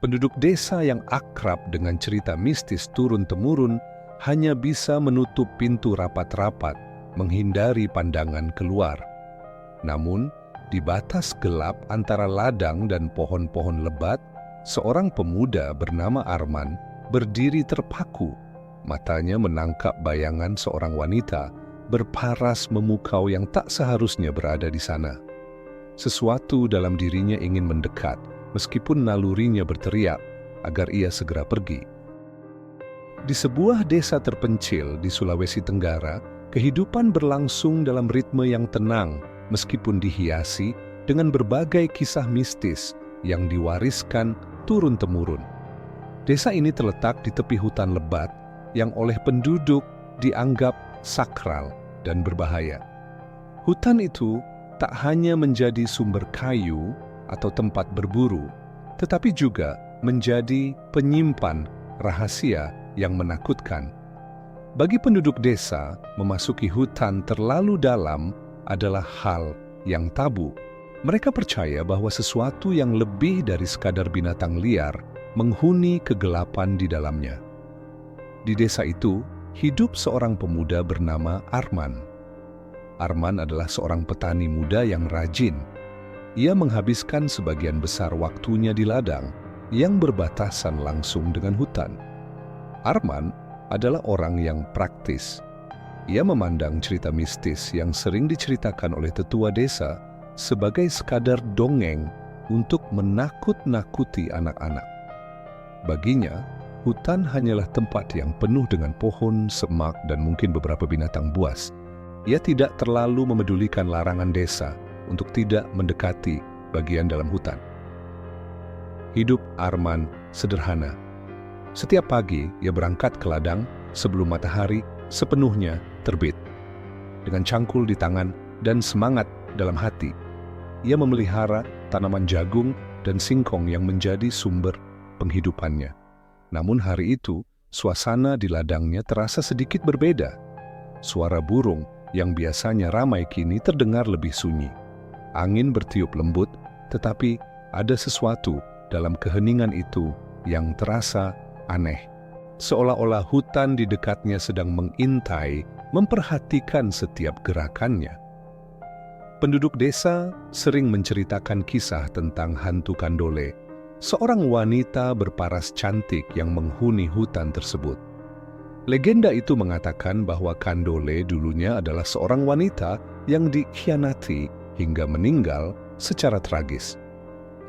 Penduduk desa yang akrab dengan cerita mistis turun-temurun hanya bisa menutup pintu rapat-rapat, menghindari pandangan keluar. Namun, di batas gelap antara ladang dan pohon-pohon lebat, seorang pemuda bernama Arman berdiri terpaku. Matanya menangkap bayangan seorang wanita berparas memukau yang tak seharusnya berada di sana. Sesuatu dalam dirinya ingin mendekat, meskipun nalurinya berteriak agar ia segera pergi. Di sebuah desa terpencil di Sulawesi Tenggara, kehidupan berlangsung dalam ritme yang tenang, meskipun dihiasi dengan berbagai kisah mistis yang diwariskan turun-temurun. Desa ini terletak di tepi hutan lebat yang oleh penduduk dianggap sakral dan berbahaya. Hutan itu tak hanya menjadi sumber kayu atau tempat berburu, tetapi juga menjadi penyimpan rahasia yang menakutkan. Bagi penduduk desa, memasuki hutan terlalu dalam adalah hal yang tabu. Mereka percaya bahwa sesuatu yang lebih dari sekadar binatang liar menghuni kegelapan di dalamnya. Di desa itu, hidup seorang pemuda bernama Arman. Arman adalah seorang petani muda yang rajin. Ia menghabiskan sebagian besar waktunya di ladang yang berbatasan langsung dengan hutan. Arman adalah orang yang praktis. Ia memandang cerita mistis yang sering diceritakan oleh tetua desa sebagai sekadar dongeng untuk menakut-nakuti anak-anak. Baginya, hutan hanyalah tempat yang penuh dengan pohon, semak, dan mungkin beberapa binatang buas. Ia tidak terlalu memedulikan larangan desa untuk tidak mendekati bagian dalam hutan. Hidup Arman sederhana. Setiap pagi, ia berangkat ke ladang sebelum matahari sepenuhnya terbit. Dengan cangkul di tangan dan semangat dalam hati, ia memelihara tanaman jagung dan singkong yang menjadi sumber penghidupannya. Namun hari itu, suasana di ladangnya terasa sedikit berbeda. Suara burung yang biasanya ramai kini terdengar lebih sunyi. Angin bertiup lembut, tetapi ada sesuatu dalam keheningan itu yang terasa aneh. Seolah-olah hutan di dekatnya sedang mengintai, memperhatikan setiap gerakannya. Penduduk desa sering menceritakan kisah tentang hantu Kandole, seorang wanita berparas cantik yang menghuni hutan tersebut. Legenda itu mengatakan bahwa Kandole dulunya adalah seorang wanita yang dikhianati hingga meninggal secara tragis.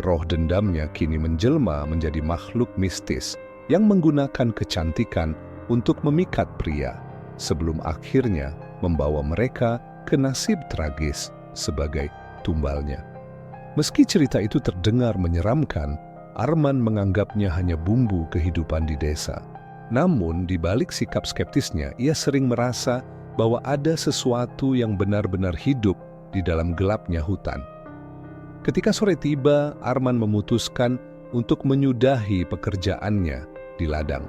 Roh dendamnya kini menjelma menjadi makhluk mistis yang menggunakan kecantikan untuk memikat pria, sebelum akhirnya membawa mereka ke nasib tragis sebagai tumbalnya. Meski cerita itu terdengar menyeramkan, Arman menganggapnya hanya bumbu kehidupan di desa. Namun, di balik sikap skeptisnya, ia sering merasa bahwa ada sesuatu yang benar-benar hidup di dalam gelapnya hutan. Ketika sore tiba, Arman memutuskan untuk menyudahi pekerjaannya di ladang.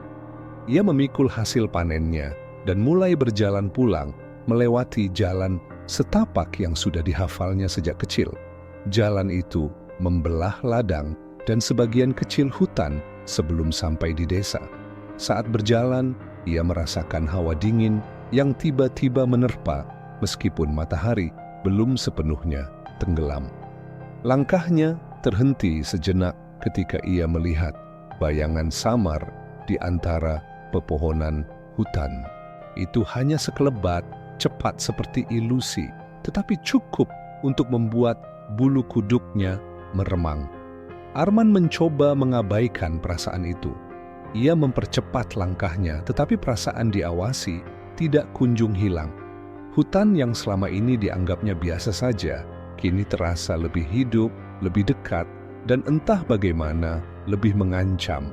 Ia memikul hasil panennya dan mulai berjalan pulang melewati jalan setapak yang sudah dihafalnya sejak kecil. Jalan itu membelah ladang dan sebagian kecil hutan sebelum sampai di desa. Saat berjalan, ia merasakan hawa dingin yang tiba-tiba menerpa meskipun matahari belum sepenuhnya tenggelam. Langkahnya terhenti sejenak ketika ia melihat bayangan samar di antara pepohonan hutan. Itu hanya sekelebat, cepat seperti ilusi, tetapi cukup untuk membuat bulu kuduknya meremang. Arman mencoba mengabaikan perasaan itu. Ia mempercepat langkahnya, tetapi perasaan diawasi tidak kunjung hilang. Hutan yang selama ini dianggapnya biasa saja, kini terasa lebih hidup, lebih dekat, dan entah bagaimana lebih mengancam.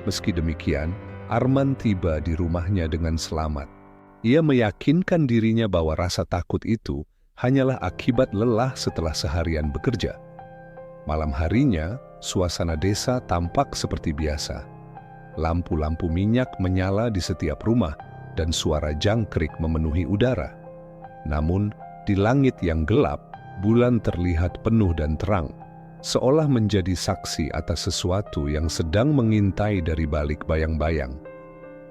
Meski demikian, Arman tiba di rumahnya dengan selamat. Ia meyakinkan dirinya bahwa rasa takut itu hanyalah akibat lelah setelah seharian bekerja. Malam harinya, suasana desa tampak seperti biasa. Lampu-lampu minyak menyala di setiap rumah dan suara jangkrik memenuhi udara. Namun, di langit yang gelap, bulan terlihat penuh dan terang. seolah menjadi saksi atas sesuatu yang sedang mengintai dari balik bayang-bayang.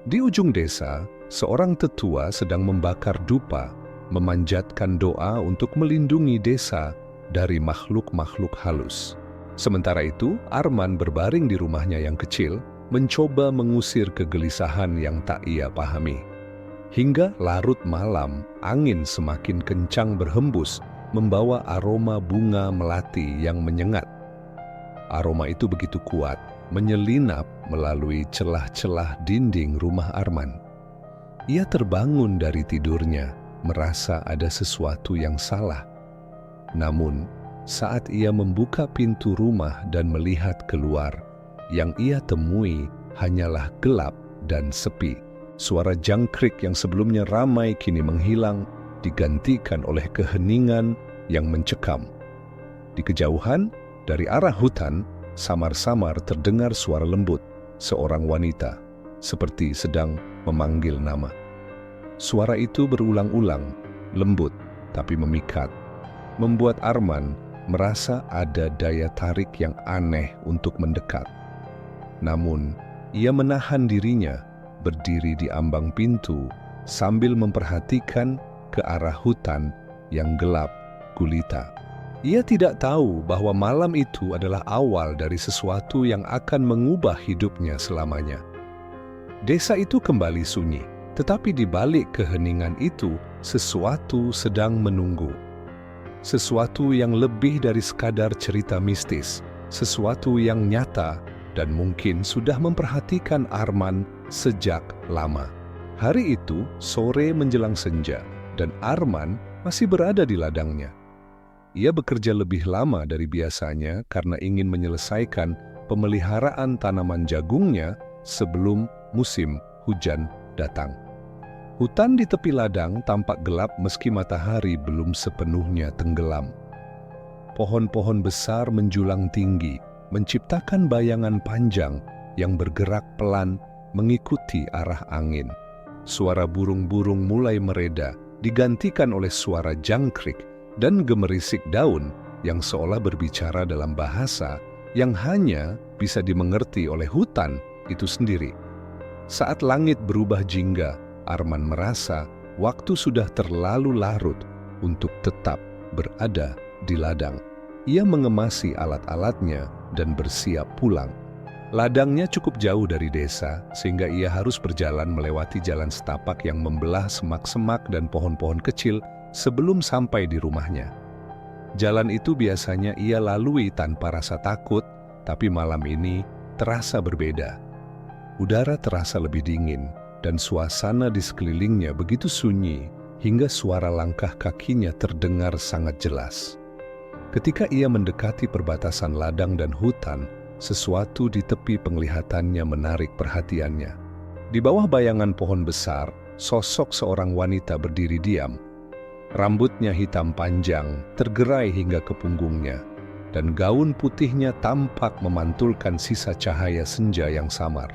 Di ujung desa, seorang tetua sedang membakar dupa, memanjatkan doa untuk melindungi desa dari makhluk-makhluk halus. Sementara itu, Arman berbaring di rumahnya yang kecil, mencoba mengusir kegelisahan yang tak ia pahami. Hingga larut malam, angin semakin kencang berhembus, membawa aroma bunga melati yang menyengat. Aroma itu begitu kuat, menyelinap melalui celah-celah dinding rumah Arman. Ia terbangun dari tidurnya, merasa ada sesuatu yang salah. Namun, saat ia membuka pintu rumah dan melihat keluar, yang ia temui hanyalah gelap dan sepi. Suara jangkrik yang sebelumnya ramai kini menghilang, digantikan oleh keheningan yang mencekam. Di kejauhan, dari arah hutan, samar-samar terdengar suara lembut, seorang wanita, seperti sedang memanggil nama. Suara itu berulang-ulang, lembut tapi memikat, membuat Arman merasa ada daya tarik yang aneh untuk mendekat. Namun, ia menahan dirinya, berdiri di ambang pintu, sambil memperhatikan ke arah hutan yang gelap gulita. Ia tidak tahu bahwa malam itu adalah awal dari sesuatu yang akan mengubah hidupnya selamanya. Desa itu kembali sunyi, tetapi di balik keheningan itu, sesuatu sedang menunggu. Sesuatu yang lebih dari sekadar cerita mistis, sesuatu yang nyata dan mungkin sudah memperhatikan Arman sejak lama. Hari itu, sore menjelang senja, dan Arman masih berada di ladangnya. Ia bekerja lebih lama dari biasanya karena ingin menyelesaikan pemeliharaan tanaman jagungnya sebelum musim hujan datang. Hutan di tepi ladang tampak gelap meski matahari belum sepenuhnya tenggelam. Pohon-pohon besar menjulang tinggi, menciptakan bayangan panjang yang bergerak pelan mengikuti arah angin. Suara burung-burung mulai mereda, digantikan oleh suara jangkrik dan gemerisik daun yang seolah berbicara dalam bahasa yang hanya bisa dimengerti oleh hutan itu sendiri. Saat langit berubah jingga, Arman merasa waktu sudah terlalu larut untuk tetap berada di ladang. Ia mengemasi alat-alatnya dan bersiap pulang. Ladangnya cukup jauh dari desa, sehingga ia harus berjalan melewati jalan setapak yang membelah semak-semak dan pohon-pohon kecil sebelum sampai di rumahnya. Jalan itu biasanya ia lalui tanpa rasa takut, tapi malam ini terasa berbeda. Udara terasa lebih dingin, dan suasana di sekelilingnya begitu sunyi hingga suara langkah kakinya terdengar sangat jelas. Ketika ia mendekati perbatasan ladang dan hutan, sesuatu di tepi penglihatannya menarik perhatiannya. Di bawah bayangan pohon besar, sosok seorang wanita berdiri diam. Rambutnya hitam panjang, tergerai hingga ke punggungnya, dan gaun putihnya tampak memantulkan sisa cahaya senja yang samar.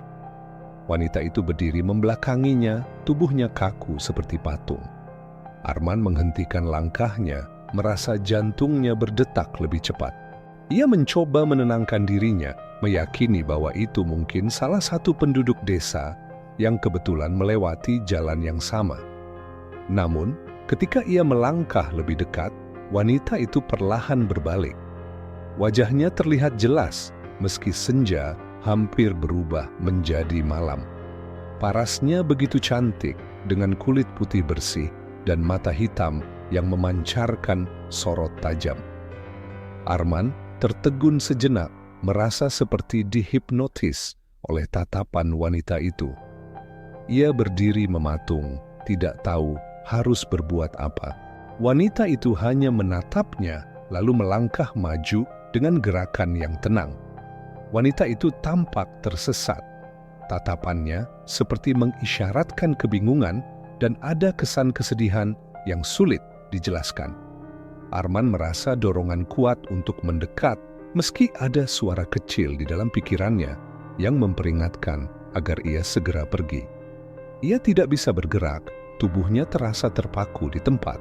Wanita itu berdiri membelakanginya, tubuhnya kaku seperti patung. Arman menghentikan langkahnya, merasa jantungnya berdetak lebih cepat. Ia mencoba menenangkan dirinya, meyakini bahwa itu mungkin salah satu penduduk desa yang kebetulan melewati jalan yang sama. Namun, ketika ia melangkah lebih dekat, wanita itu perlahan berbalik. Wajahnya terlihat jelas, meski senja hampir berubah menjadi malam. Parasnya begitu cantik, dengan kulit putih bersih dan mata hitam yang memancarkan sorot tajam. Arman tertegun sejenak, merasa seperti dihipnotis oleh tatapan wanita itu. Ia berdiri mematung, tidak tahu harus berbuat apa. Wanita itu hanya menatapnya, lalu melangkah maju dengan gerakan yang tenang. Wanita itu tampak tersesat. Tatapannya seperti mengisyaratkan kebingungan dan ada kesan kesedihan yang sulit dijelaskan. Arman merasa dorongan kuat untuk mendekat, meski ada suara kecil di dalam pikirannya yang memperingatkan agar ia segera pergi. Ia tidak bisa bergerak, tubuhnya terasa terpaku di tempat.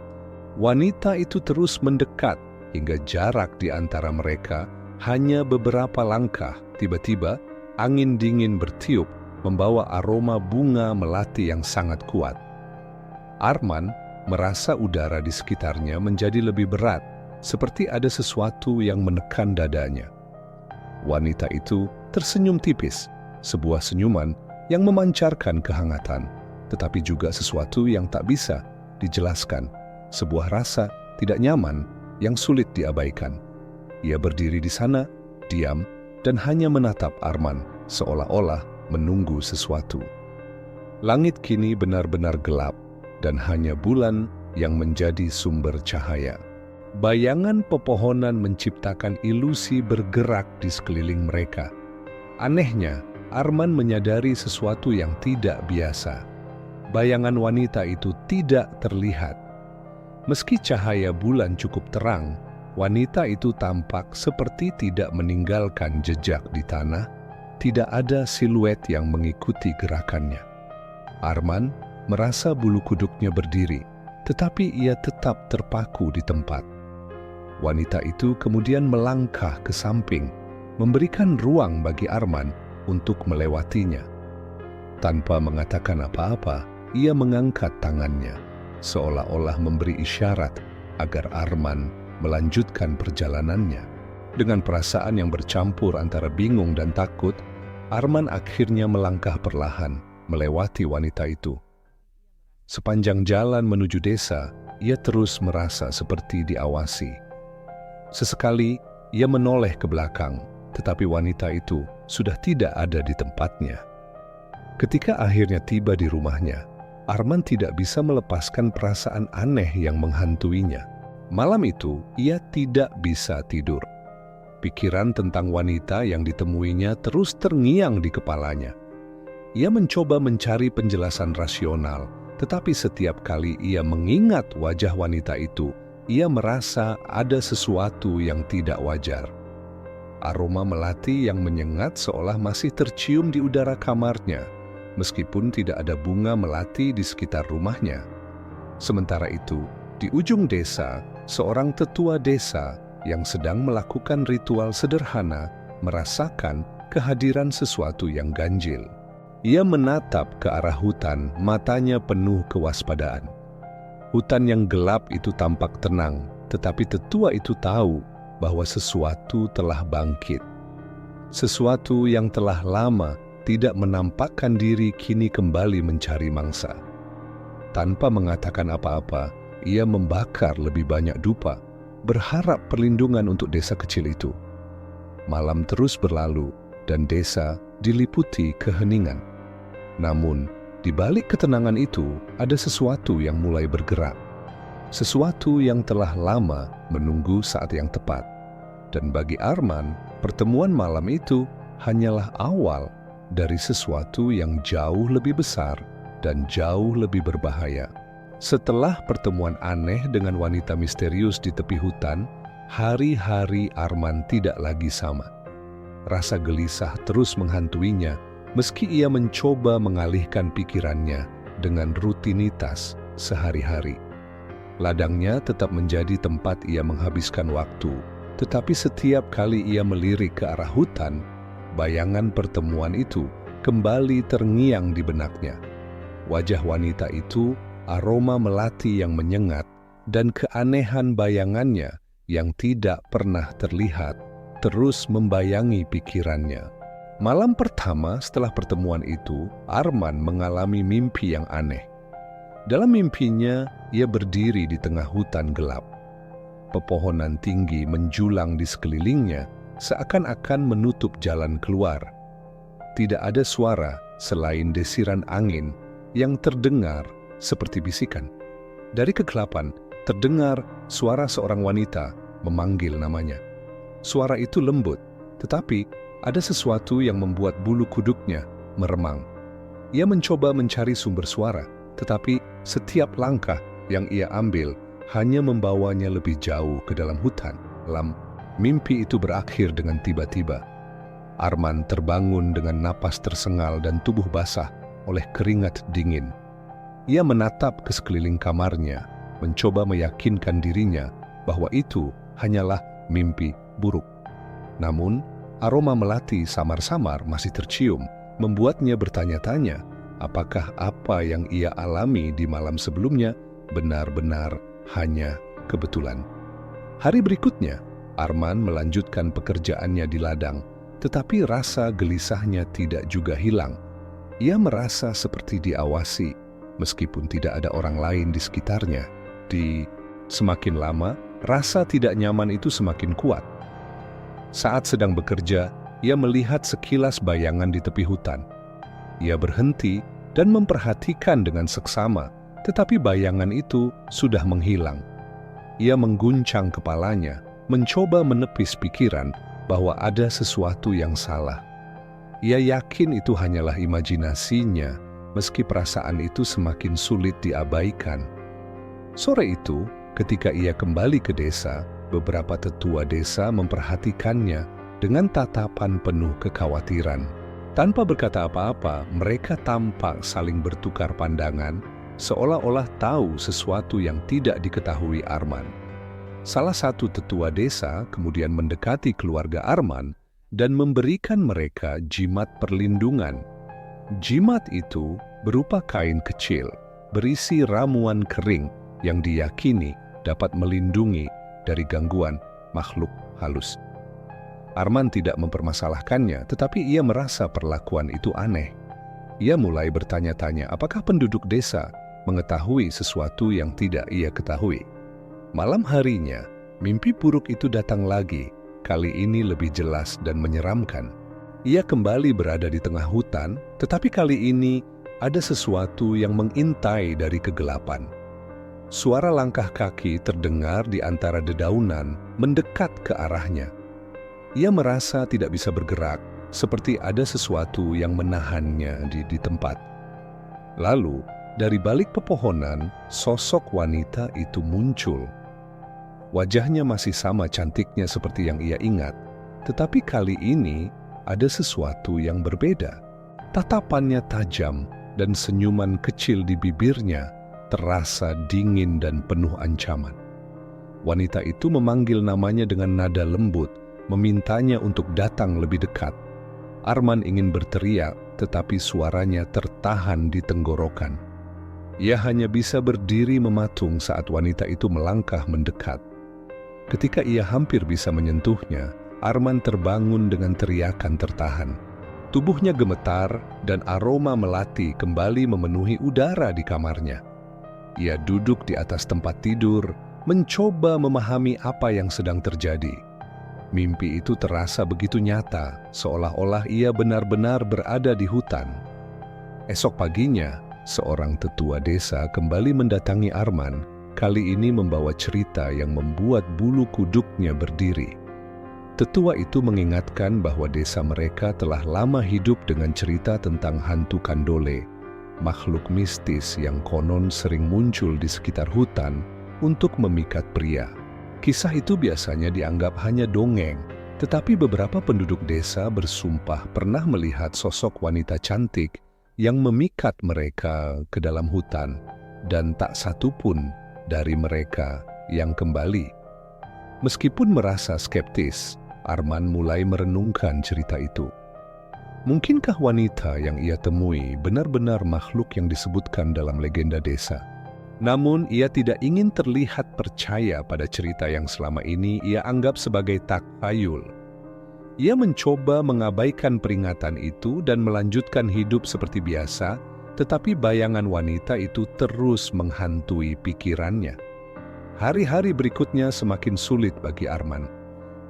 Wanita itu terus mendekat hingga jarak di antara mereka Hanya beberapa langkah, tiba-tiba angin dingin bertiup membawa aroma bunga melati yang sangat kuat. Arman merasa udara di sekitarnya menjadi lebih berat, seperti ada sesuatu yang menekan dadanya. Wanita itu tersenyum tipis, sebuah senyuman yang memancarkan kehangatan, tetapi juga sesuatu yang tak bisa dijelaskan, sebuah rasa tidak nyaman yang sulit diabaikan. Ia berdiri di sana, diam, dan hanya menatap Arman, seolah-olah menunggu sesuatu. Langit kini benar-benar gelap, dan hanya bulan yang menjadi sumber cahaya. Bayangan pepohonan menciptakan ilusi bergerak di sekeliling mereka. Anehnya, Arman menyadari sesuatu yang tidak biasa. Bayangan wanita itu tidak terlihat. Meski cahaya bulan cukup terang, wanita itu tampak seperti tidak meninggalkan jejak di tanah, tidak ada siluet yang mengikuti gerakannya. Arman merasa bulu kuduknya berdiri, tetapi ia tetap terpaku di tempat. Wanita itu kemudian melangkah ke samping, memberikan ruang bagi Arman untuk melewatinya. Tanpa mengatakan apa-apa, ia mengangkat tangannya, seolah-olah memberi isyarat agar Arman melanjutkan perjalanannya. Dengan perasaan yang bercampur antara bingung dan takut, Arman akhirnya melangkah perlahan melewati wanita itu. Sepanjang jalan menuju desa, ia terus merasa seperti diawasi. Sesekali ia menoleh ke belakang, tetapi wanita itu sudah tidak ada di tempatnya. Ketika akhirnya tiba di rumahnya, Arman tidak bisa melepaskan perasaan aneh yang menghantuinya. Malam itu, ia tidak bisa tidur. Pikiran tentang wanita yang ditemuinya terus terngiang di kepalanya. Ia mencoba mencari penjelasan rasional, tetapi setiap kali ia mengingat wajah wanita itu, ia merasa ada sesuatu yang tidak wajar. Aroma melati yang menyengat seolah masih tercium di udara kamarnya, meskipun tidak ada bunga melati di sekitar rumahnya. Sementara itu, di ujung desa, seorang tetua desa yang sedang melakukan ritual sederhana merasakan kehadiran sesuatu yang ganjil. Ia menatap ke arah hutan, matanya penuh kewaspadaan. Hutan yang gelap itu tampak tenang, tetapi tetua itu tahu bahwa sesuatu telah bangkit. Sesuatu yang telah lama tidak menampakkan diri kini kembali mencari mangsa. Tanpa mengatakan apa-apa, ia membakar lebih banyak dupa, berharap perlindungan untuk desa kecil itu. Malam terus berlalu dan desa diliputi keheningan. Namun, di balik ketenangan itu, ada sesuatu yang mulai bergerak. Sesuatu yang telah lama menunggu saat yang tepat. Dan bagi Arman, pertemuan malam itu hanyalah awal dari sesuatu yang jauh lebih besar dan jauh lebih berbahaya. Setelah pertemuan aneh dengan wanita misterius di tepi hutan, hari-hari Arman tidak lagi sama. Rasa gelisah terus menghantuinya, meski ia mencoba mengalihkan pikirannya dengan rutinitas sehari-hari. Ladangnya tetap menjadi tempat ia menghabiskan waktu, tetapi setiap kali ia melirik ke arah hutan, bayangan pertemuan itu kembali terngiang di benaknya. Wajah wanita itu, aroma melati yang menyengat, dan keanehan bayangannya yang tidak pernah terlihat, terus membayangi pikirannya. Malam pertama setelah pertemuan itu, Arman mengalami mimpi yang aneh. Dalam mimpinya, ia berdiri di tengah hutan gelap. Pepohonan tinggi menjulang di sekelilingnya, seakan-akan menutup jalan keluar. Tidak ada suara selain desiran angin yang terdengar seperti bisikan. Dari kegelapan, terdengar suara seorang wanita memanggil namanya. Suara itu lembut, tetapi ada sesuatu yang membuat bulu kuduknya meremang. Ia mencoba mencari sumber suara, tetapi setiap langkah yang ia ambil hanya membawanya lebih jauh ke dalam hutan. Mimpi itu berakhir dengan tiba-tiba. Arman terbangun dengan napas tersengal dan tubuh basah oleh keringat dingin. Ia menatap ke sekeliling kamarnya, mencoba meyakinkan dirinya bahwa itu hanyalah mimpi buruk. Namun, aroma melati samar-samar masih tercium, membuatnya bertanya-tanya apakah apa yang ia alami di malam sebelumnya benar-benar hanya kebetulan. Hari berikutnya, Arman melanjutkan pekerjaannya di ladang, tetapi rasa gelisahnya tidak juga hilang. Ia merasa seperti diawasi, meskipun tidak ada orang lain di sekitarnya. Semakin lama, rasa tidak nyaman itu semakin kuat. Saat sedang bekerja, ia melihat sekilas bayangan di tepi hutan. Ia berhenti dan memperhatikan dengan seksama, tetapi bayangan itu sudah menghilang. Ia mengguncang kepalanya, mencoba menepis pikiran bahwa ada sesuatu yang salah. Ia yakin itu hanyalah imajinasinya, meski perasaan itu semakin sulit diabaikan. Sore itu, ketika ia kembali ke desa, beberapa tetua desa memperhatikannya dengan tatapan penuh kekhawatiran. Tanpa berkata apa-apa, mereka tampak saling bertukar pandangan, seolah-olah tahu sesuatu yang tidak diketahui Arman. Salah satu tetua desa kemudian mendekati keluarga Arman dan memberikan mereka jimat perlindungan. Jimat itu berupa kain kecil, berisi ramuan kering yang diyakini dapat melindungi dari gangguan makhluk halus. Arman tidak mempermasalahkannya, tetapi ia merasa perlakuan itu aneh. Ia mulai bertanya-tanya apakah penduduk desa mengetahui sesuatu yang tidak ia ketahui. Malam harinya, mimpi buruk itu datang lagi, kali ini lebih jelas dan menyeramkan. Ia kembali berada di tengah hutan, tetapi kali ini ada sesuatu yang mengintai dari kegelapan. Suara langkah kaki terdengar di antara dedaunan mendekat ke arahnya. Ia merasa tidak bisa bergerak, seperti ada sesuatu yang menahannya di tempat. Lalu, dari balik pepohonan, sosok wanita itu muncul. Wajahnya masih sama cantiknya seperti yang ia ingat, tetapi kali ini ada sesuatu yang berbeda. Tatapannya tajam dan senyuman kecil di bibirnya terasa dingin dan penuh ancaman. Wanita itu memanggil namanya dengan nada lembut, memintanya untuk datang lebih dekat. Arman ingin berteriak, tetapi suaranya tertahan di tenggorokan. Ia hanya bisa berdiri mematung saat wanita itu melangkah mendekat. Ketika ia hampir bisa menyentuhnya, Arman terbangun dengan teriakan tertahan. Tubuhnya gemetar dan aroma melati kembali memenuhi udara di kamarnya. Ia duduk di atas tempat tidur, mencoba memahami apa yang sedang terjadi. Mimpi itu terasa begitu nyata, seolah-olah ia benar-benar berada di hutan. Esok paginya, seorang tetua desa kembali mendatangi Arman, kali ini membawa cerita yang membuat bulu kuduknya berdiri. Tetua itu mengingatkan bahwa desa mereka telah lama hidup dengan cerita tentang hantu Kandole, makhluk mistis yang konon sering muncul di sekitar hutan untuk memikat pria. Kisah itu biasanya dianggap hanya dongeng, tetapi beberapa penduduk desa bersumpah pernah melihat sosok wanita cantik yang memikat mereka ke dalam hutan, dan tak satu pun dari mereka yang kembali. Meskipun merasa skeptis, Arman mulai merenungkan cerita itu. Mungkinkah wanita yang ia temui benar-benar makhluk yang disebutkan dalam legenda desa? Namun, ia tidak ingin terlihat percaya pada cerita yang selama ini ia anggap sebagai takhayul. Ia mencoba mengabaikan peringatan itu dan melanjutkan hidup seperti biasa, tetapi bayangan wanita itu terus menghantui pikirannya. Hari-hari berikutnya semakin sulit bagi Arman.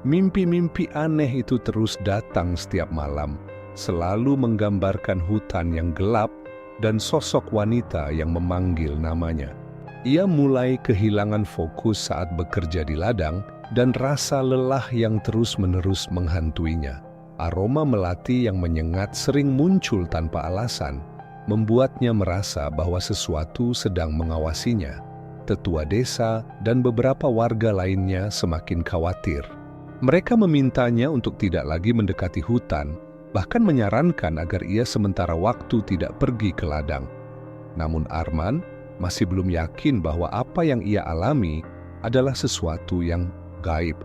Mimpi-mimpi aneh itu terus datang setiap malam, selalu menggambarkan hutan yang gelap dan sosok wanita yang memanggil namanya. Ia mulai kehilangan fokus saat bekerja di ladang dan rasa lelah yang terus-menerus menghantuinya. Aroma melati yang menyengat sering muncul tanpa alasan, membuatnya merasa bahwa sesuatu sedang mengawasinya. Tetua desa dan beberapa warga lainnya semakin khawatir. Mereka memintanya untuk tidak lagi mendekati hutan, bahkan menyarankan agar ia sementara waktu tidak pergi ke ladang. Namun Arman masih belum yakin bahwa apa yang ia alami adalah sesuatu yang gaib.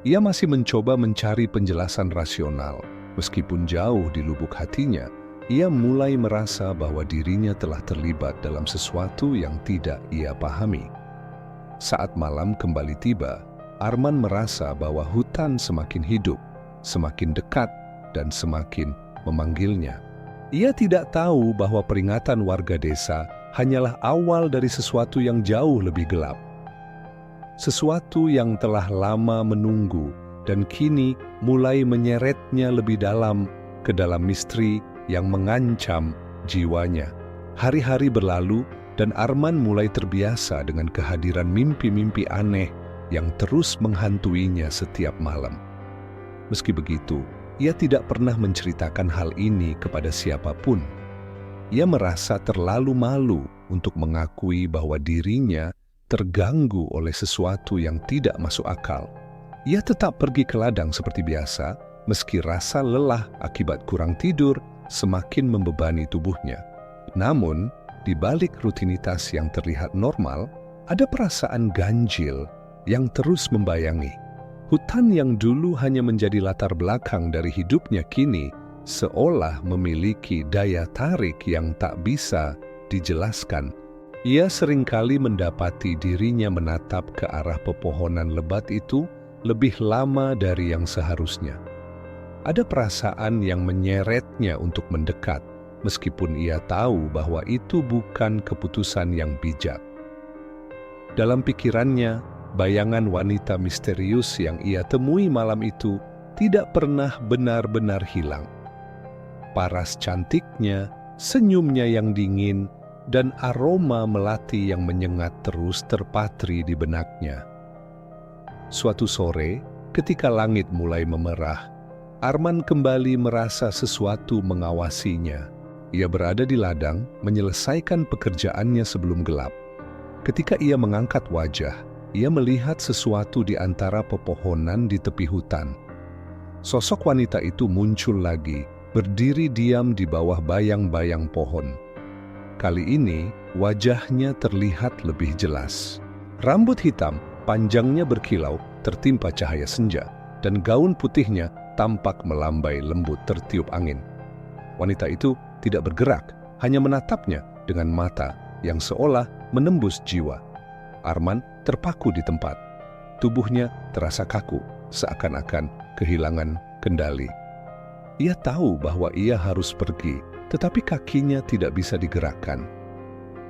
Ia masih mencoba mencari penjelasan rasional. Meskipun jauh di lubuk hatinya, ia mulai merasa bahwa dirinya telah terlibat dalam sesuatu yang tidak ia pahami. Saat malam kembali tiba, Arman merasa bahwa hutan semakin hidup, semakin dekat, dan semakin memanggilnya. Ia tidak tahu bahwa peringatan warga desa hanyalah awal dari sesuatu yang jauh lebih gelap. Sesuatu yang telah lama menunggu dan kini mulai menyeretnya lebih dalam ke dalam misteri yang mengancam jiwanya. Hari-hari berlalu dan Arman mulai terbiasa dengan kehadiran mimpi-mimpi aneh yang terus menghantuinya setiap malam. Meski begitu, ia tidak pernah menceritakan hal ini kepada siapapun. Ia merasa terlalu malu untuk mengakui bahwa dirinya terganggu oleh sesuatu yang tidak masuk akal. Ia tetap pergi ke ladang seperti biasa, meski rasa lelah akibat kurang tidur semakin membebani tubuhnya. Namun, di balik rutinitas yang terlihat normal, ada perasaan ganjil yang terus membayangi. Hutan yang dulu hanya menjadi latar belakang dari hidupnya kini seolah memiliki daya tarik yang tak bisa dijelaskan. Ia seringkali mendapati dirinya menatap ke arah pepohonan lebat itu lebih lama dari yang seharusnya. Ada perasaan yang menyeretnya untuk mendekat, meskipun ia tahu bahwa itu bukan keputusan yang bijak. Dalam pikirannya, bayangan wanita misterius yang ia temui malam itu tidak pernah benar-benar hilang. Paras cantiknya, senyumnya yang dingin, dan aroma melati yang menyengat terus terpatri di benaknya. Suatu sore, ketika langit mulai memerah, Arman kembali merasa sesuatu mengawasinya. Ia berada di ladang, menyelesaikan pekerjaannya sebelum gelap. Ketika ia mengangkat wajah, ia melihat sesuatu di antara pepohonan di tepi hutan. Sosok wanita itu muncul lagi, berdiri diam di bawah bayang-bayang pohon. Kali ini, wajahnya terlihat lebih jelas. Rambut hitam, panjangnya berkilau, tertimpa cahaya senja, dan gaun putihnya tampak melambai lembut tertiup angin. Wanita itu tidak bergerak, hanya menatapnya dengan mata yang seolah menembus jiwa. Arman terpaku di tempat. Tubuhnya terasa kaku, seakan-akan kehilangan kendali. Ia tahu bahwa ia harus pergi, tetapi kakinya tidak bisa digerakkan.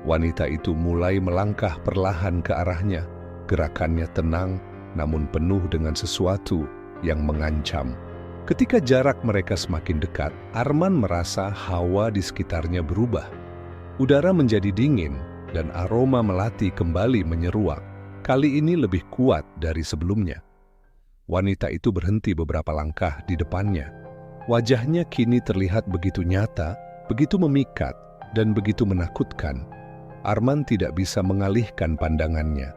Wanita itu mulai melangkah perlahan ke arahnya. Gerakannya tenang, namun penuh dengan sesuatu yang mengancam. Ketika jarak mereka semakin dekat, Arman merasa hawa di sekitarnya berubah. Udara menjadi dingin, dan aroma melati kembali menyeruak. Kali ini lebih kuat dari sebelumnya. Wanita itu berhenti beberapa langkah di depannya. Wajahnya kini terlihat begitu nyata, begitu memikat, dan begitu menakutkan. Arman tidak bisa mengalihkan pandangannya.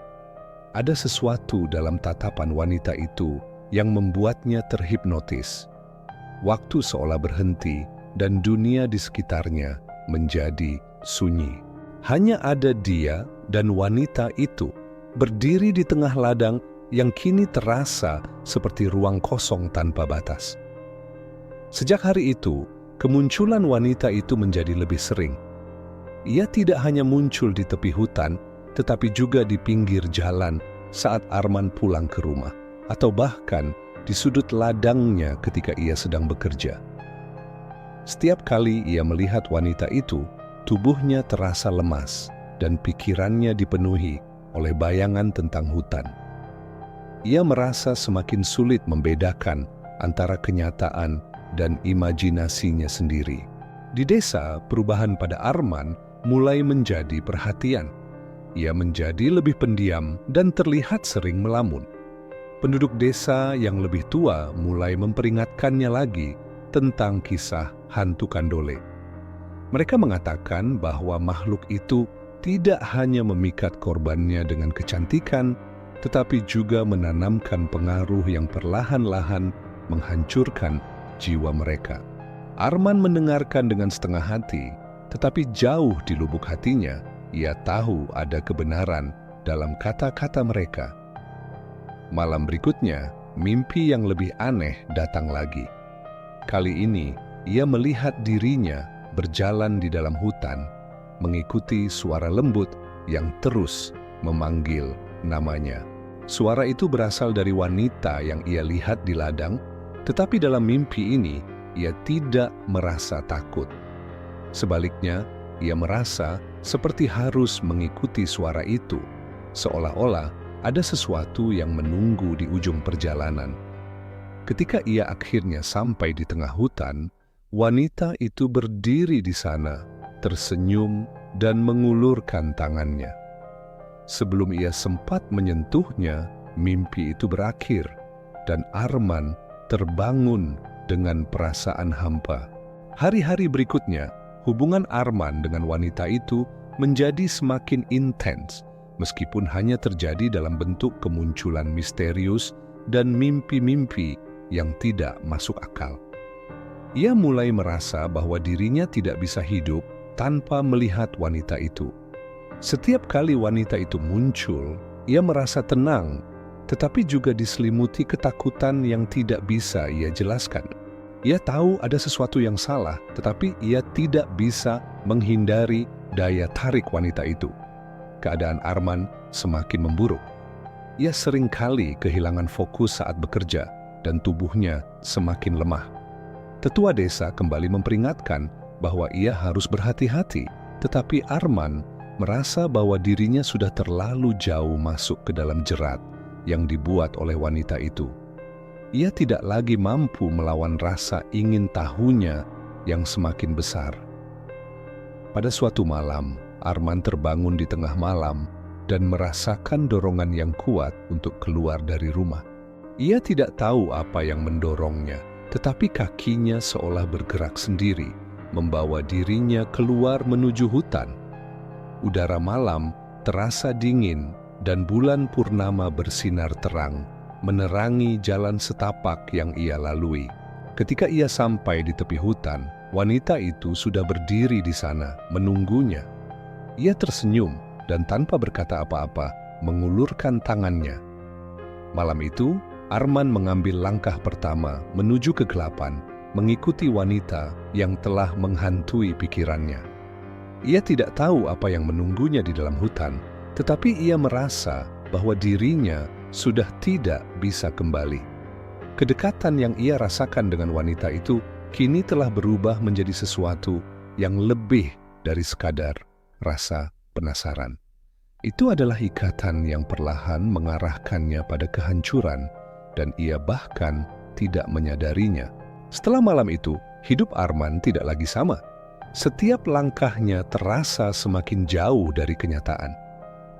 Ada sesuatu dalam tatapan wanita itu yang membuatnya terhipnotis. Waktu seolah berhenti, dan dunia di sekitarnya menjadi sunyi. Hanya ada dia dan wanita itu, berdiri di tengah ladang yang kini terasa seperti ruang kosong tanpa batas. Sejak hari itu, kemunculan wanita itu menjadi lebih sering. Ia tidak hanya muncul di tepi hutan, tetapi juga di pinggir jalan saat Arman pulang ke rumah, atau bahkan di sudut ladangnya ketika ia sedang bekerja. Setiap kali ia melihat wanita itu, tubuhnya terasa lemas dan pikirannya dipenuhi oleh bayangan tentang hutan. Ia merasa semakin sulit membedakan antara kenyataan dan imajinasinya sendiri. Di desa, perubahan pada Arman mulai menjadi perhatian. Ia menjadi lebih pendiam dan terlihat sering melamun. Penduduk desa yang lebih tua mulai memperingatkannya lagi tentang kisah hantu Kandole. Mereka mengatakan bahwa makhluk itu tidak hanya memikat korbannya dengan kecantikan, tetapi juga menanamkan pengaruh yang perlahan-lahan menghancurkan jiwa mereka. Arman mendengarkan dengan setengah hati, tetapi jauh di lubuk hatinya, ia tahu ada kebenaran dalam kata-kata mereka. Malam berikutnya, mimpi yang lebih aneh datang lagi. Kali ini, ia melihat dirinya berjalan di dalam hutan, mengikuti suara lembut yang terus memanggil namanya. Suara itu berasal dari wanita yang ia lihat di ladang, tetapi dalam mimpi ini, ia tidak merasa takut. Sebaliknya, ia merasa seperti harus mengikuti suara itu, seolah-olah ada sesuatu yang menunggu di ujung perjalanan. Ketika ia akhirnya sampai di tengah hutan, wanita itu berdiri di sana, tersenyum dan mengulurkan tangannya. Sebelum ia sempat menyentuhnya, mimpi itu berakhir, dan Arman terbangun dengan perasaan hampa. Hari-hari berikutnya, hubungan Arman dengan wanita itu menjadi semakin intens, meskipun hanya terjadi dalam bentuk kemunculan misterius dan mimpi-mimpi yang tidak masuk akal. Ia mulai merasa bahwa dirinya tidak bisa hidup tanpa melihat wanita itu. Setiap kali wanita itu muncul, ia merasa tenang, tetapi juga diselimuti ketakutan yang tidak bisa ia jelaskan. Ia tahu ada sesuatu yang salah, tetapi ia tidak bisa menghindari daya tarik wanita itu. Keadaan Arman semakin memburuk. Ia sering kali kehilangan fokus saat bekerja, dan tubuhnya semakin lemah. Tetua desa kembali memperingatkan bahwa ia harus berhati-hati, tetapi Arman merasa bahwa dirinya sudah terlalu jauh masuk ke dalam jerat yang dibuat oleh wanita itu. Ia tidak lagi mampu melawan rasa ingin tahunya yang semakin besar. Pada suatu malam, Arman terbangun di tengah malam dan merasakan dorongan yang kuat untuk keluar dari rumah. Ia tidak tahu apa yang mendorongnya, tetapi kakinya seolah bergerak sendiri, membawa dirinya keluar menuju hutan. Udara malam terasa dingin dan bulan purnama bersinar terang, menerangi jalan setapak yang ia lalui. Ketika ia sampai di tepi hutan, wanita itu sudah berdiri di sana, menunggunya. Ia tersenyum dan tanpa berkata apa-apa, mengulurkan tangannya. Malam itu, Arman mengambil langkah pertama menuju kegelapan, mengikuti wanita yang telah menghantui pikirannya. Ia tidak tahu apa yang menunggunya di dalam hutan, tetapi ia merasa bahwa dirinya sudah tidak bisa kembali. Kedekatan yang ia rasakan dengan wanita itu kini telah berubah menjadi sesuatu yang lebih dari sekadar rasa penasaran. Itu adalah ikatan yang perlahan mengarahkannya pada kehancuran, dan ia bahkan tidak menyadarinya. Setelah malam itu, hidup Arman tidak lagi sama. Setiap langkahnya terasa semakin jauh dari kenyataan.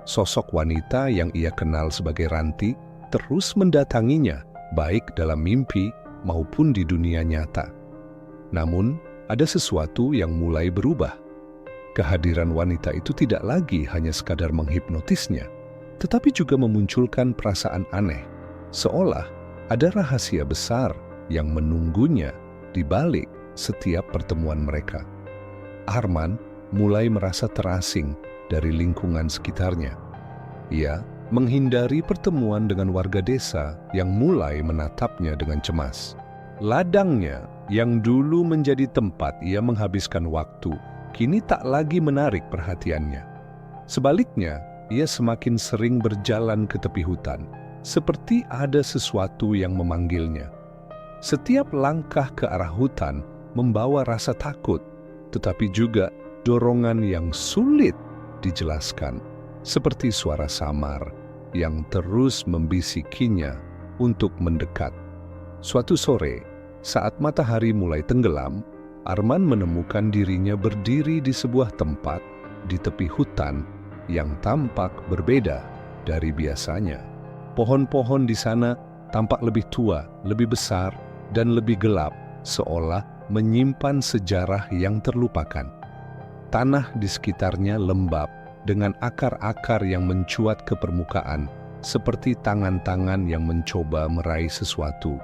Sosok wanita yang ia kenal sebagai Ranti terus mendatanginya, baik dalam mimpi maupun di dunia nyata. Namun, ada sesuatu yang mulai berubah. Kehadiran wanita itu tidak lagi hanya sekadar menghipnotisnya, tetapi juga memunculkan perasaan aneh, seolah ada rahasia besar yang menunggunya di balik setiap pertemuan mereka. Arman mulai merasa terasing dari lingkungan sekitarnya. Ia menghindari pertemuan dengan warga desa yang mulai menatapnya dengan cemas. Ladangnya yang dulu menjadi tempat ia menghabiskan waktu, kini tak lagi menarik perhatiannya. Sebaliknya, ia semakin sering berjalan ke tepi hutan, seperti ada sesuatu yang memanggilnya. Setiap langkah ke arah hutan membawa rasa takut, tetapi juga dorongan yang sulit dijelaskan, seperti suara samar yang terus membisikinya untuk mendekat. Suatu sore, saat matahari mulai tenggelam, Arman menemukan dirinya berdiri di sebuah tempat di tepi hutan yang tampak berbeda dari biasanya. Pohon-pohon di sana tampak lebih tua, lebih besar, dan lebih gelap, seolah menyimpan sejarah yang terlupakan. Tanah di sekitarnya lembab dengan akar-akar yang mencuat ke permukaan, seperti tangan-tangan yang mencoba meraih sesuatu.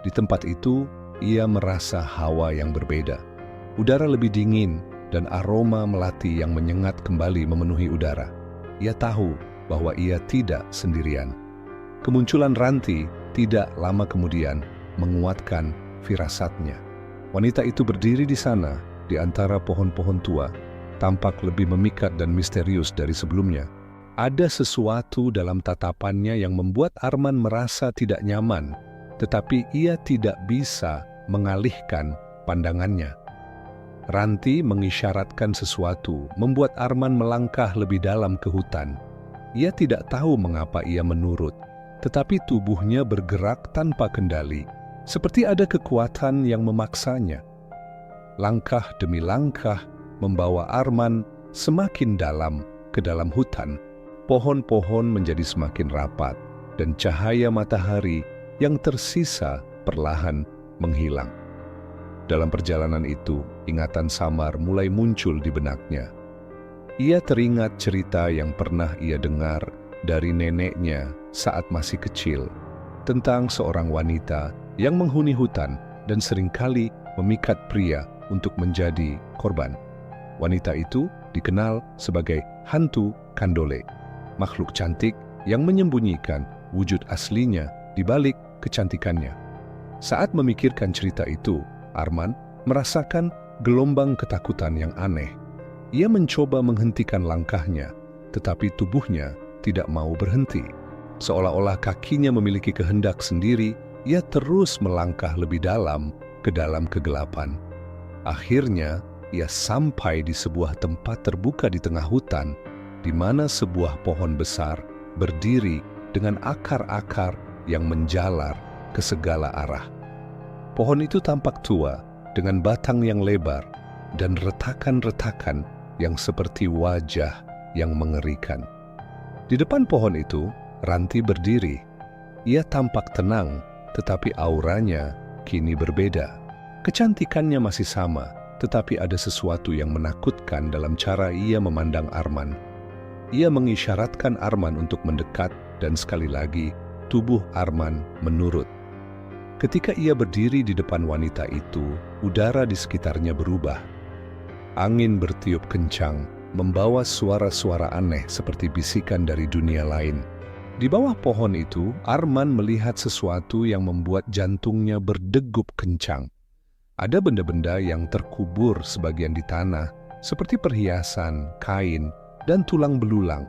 Di tempat itu, ia merasa hawa yang berbeda. Udara lebih dingin dan aroma melati yang menyengat kembali memenuhi udara. Ia tahu bahwa ia tidak sendirian. Kemunculan Ranti tidak lama kemudian menguatkan firasatnya. Wanita itu berdiri di sana, di antara pohon-pohon tua, tampak lebih memikat dan misterius dari sebelumnya. Ada sesuatu dalam tatapannya yang membuat Arman merasa tidak nyaman, tetapi ia tidak bisa mengalihkan pandangannya. Ranti mengisyaratkan sesuatu, membuat Arman melangkah lebih dalam ke hutan. Ia tidak tahu mengapa ia menurut, tetapi tubuhnya bergerak tanpa kendali, seperti ada kekuatan yang memaksanya. Langkah demi langkah membawa Arman semakin dalam ke dalam hutan. Pohon-pohon menjadi semakin rapat, dan cahaya matahari yang tersisa perlahan menghilang. Dalam perjalanan itu, ingatan samar mulai muncul di benaknya. Ia teringat cerita yang pernah ia dengar dari neneknya saat masih kecil, tentang seorang wanita yang menghuni hutan dan seringkali memikat pria untuk menjadi korban. Wanita itu dikenal sebagai hantu Kandole, makhluk cantik yang menyembunyikan wujud aslinya di balik kecantikannya. Saat memikirkan cerita itu, Arman merasakan gelombang ketakutan yang aneh. Ia mencoba menghentikan langkahnya, tetapi tubuhnya tidak mau berhenti. Seolah-olah kakinya memiliki kehendak sendiri, ia terus melangkah lebih dalam ke dalam kegelapan. Akhirnya, ia sampai di sebuah tempat terbuka di tengah hutan, di mana sebuah pohon besar berdiri dengan akar-akar yang menjalar ke segala arah. Pohon itu tampak tua, dengan batang yang lebar dan retakan-retakan yang seperti wajah yang mengerikan. Di depan pohon itu, Ranti berdiri. Ia tampak tenang, tetapi auranya kini berbeda. Kecantikannya masih sama, tetapi ada sesuatu yang menakutkan dalam cara ia memandang Arman. Ia mengisyaratkan Arman untuk mendekat, dan sekali lagi tubuh Arman menurut. Ketika ia berdiri di depan wanita itu, udara di sekitarnya berubah. Angin bertiup kencang, membawa suara-suara aneh seperti bisikan dari dunia lain. Di bawah pohon itu, Arman melihat sesuatu yang membuat jantungnya berdegup kencang. Ada benda-benda yang terkubur sebagian di tanah, seperti perhiasan, kain, dan tulang belulang.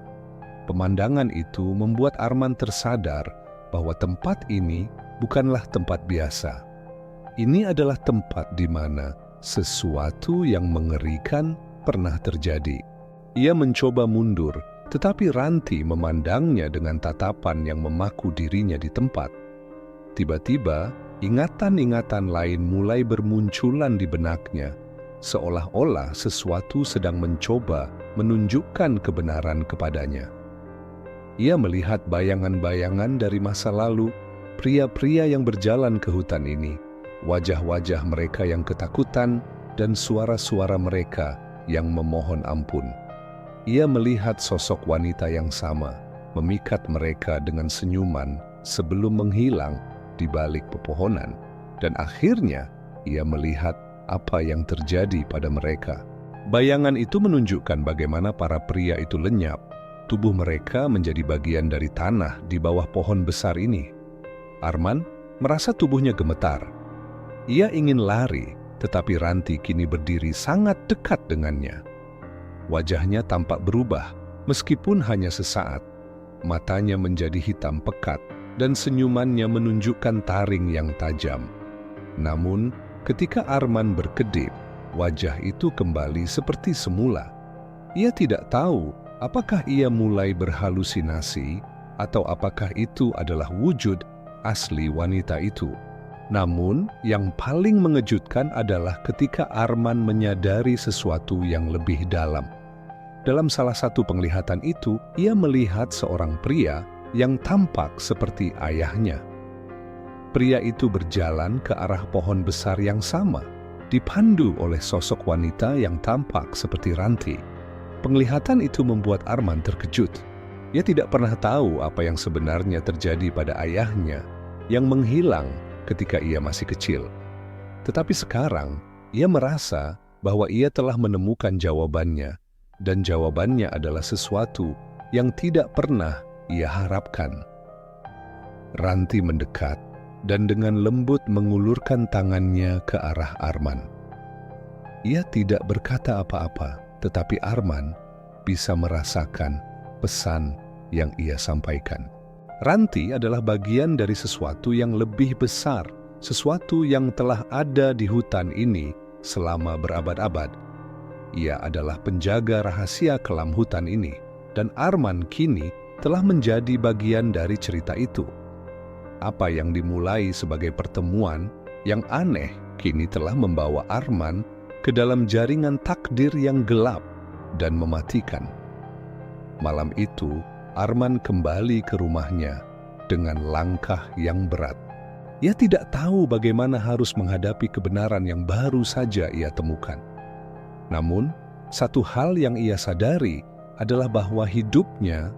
Pemandangan itu membuat Arman tersadar bahwa tempat ini bukanlah tempat biasa. Ini adalah tempat di mana sesuatu yang mengerikan pernah terjadi. Ia mencoba mundur, tetapi Ranti memandangnya dengan tatapan yang memaku dirinya di tempat. Tiba-tiba, ingatan-ingatan lain mulai bermunculan di benaknya, seolah-olah sesuatu sedang mencoba menunjukkan kebenaran kepadanya. Ia melihat bayangan-bayangan dari masa lalu, pria-pria yang berjalan ke hutan ini, wajah-wajah mereka yang ketakutan, dan suara-suara mereka yang memohon ampun. Ia melihat sosok wanita yang sama, memikat mereka dengan senyuman sebelum menghilang di balik pepohonan, dan akhirnya ia melihat apa yang terjadi pada mereka. Bayangan itu menunjukkan bagaimana para pria itu lenyap. Tubuh mereka menjadi bagian dari tanah di bawah pohon besar ini. Arman merasa tubuhnya gemetar. Ia ingin lari, tetapi Ranti kini berdiri sangat dekat dengannya. Wajahnya tampak berubah, meskipun hanya sesaat. Matanya menjadi hitam pekat, dan senyumannya menunjukkan taring yang tajam. Namun, ketika Arman berkedip, wajah itu kembali seperti semula. Ia tidak tahu apakah ia mulai berhalusinasi atau apakah itu adalah wujud asli wanita itu. Namun, yang paling mengejutkan adalah ketika Arman menyadari sesuatu yang lebih dalam. Dalam salah satu penglihatan itu, ia melihat seorang pria yang tampak seperti ayahnya. Pria itu berjalan ke arah pohon besar yang sama, dipandu oleh sosok wanita yang tampak seperti Ranti. Penglihatan itu membuat Arman terkejut. Ia tidak pernah tahu apa yang sebenarnya terjadi pada ayahnya yang menghilang ketika ia masih kecil. Tetapi sekarang, ia merasa bahwa ia telah menemukan jawabannya, dan jawabannya adalah sesuatu yang tidak pernah ia harapkan. Ranti mendekat, dan dengan lembut mengulurkan tangannya ke arah Arman. Ia tidak berkata apa-apa, tetapi Arman bisa merasakan pesan yang ia sampaikan. Ranti adalah bagian dari sesuatu yang lebih besar, sesuatu yang telah ada di hutan ini selama berabad-abad. Ia adalah penjaga rahasia kelam hutan ini, dan Arman kini telah menjadi bagian dari cerita itu. Apa yang dimulai sebagai pertemuan yang aneh kini telah membawa Arman ke dalam jaringan takdir yang gelap dan mematikan. Malam itu, Arman kembali ke rumahnya dengan langkah yang berat. Ia tidak tahu bagaimana harus menghadapi kebenaran yang baru saja ia temukan. Namun, satu hal yang ia sadari adalah bahwa hidupnya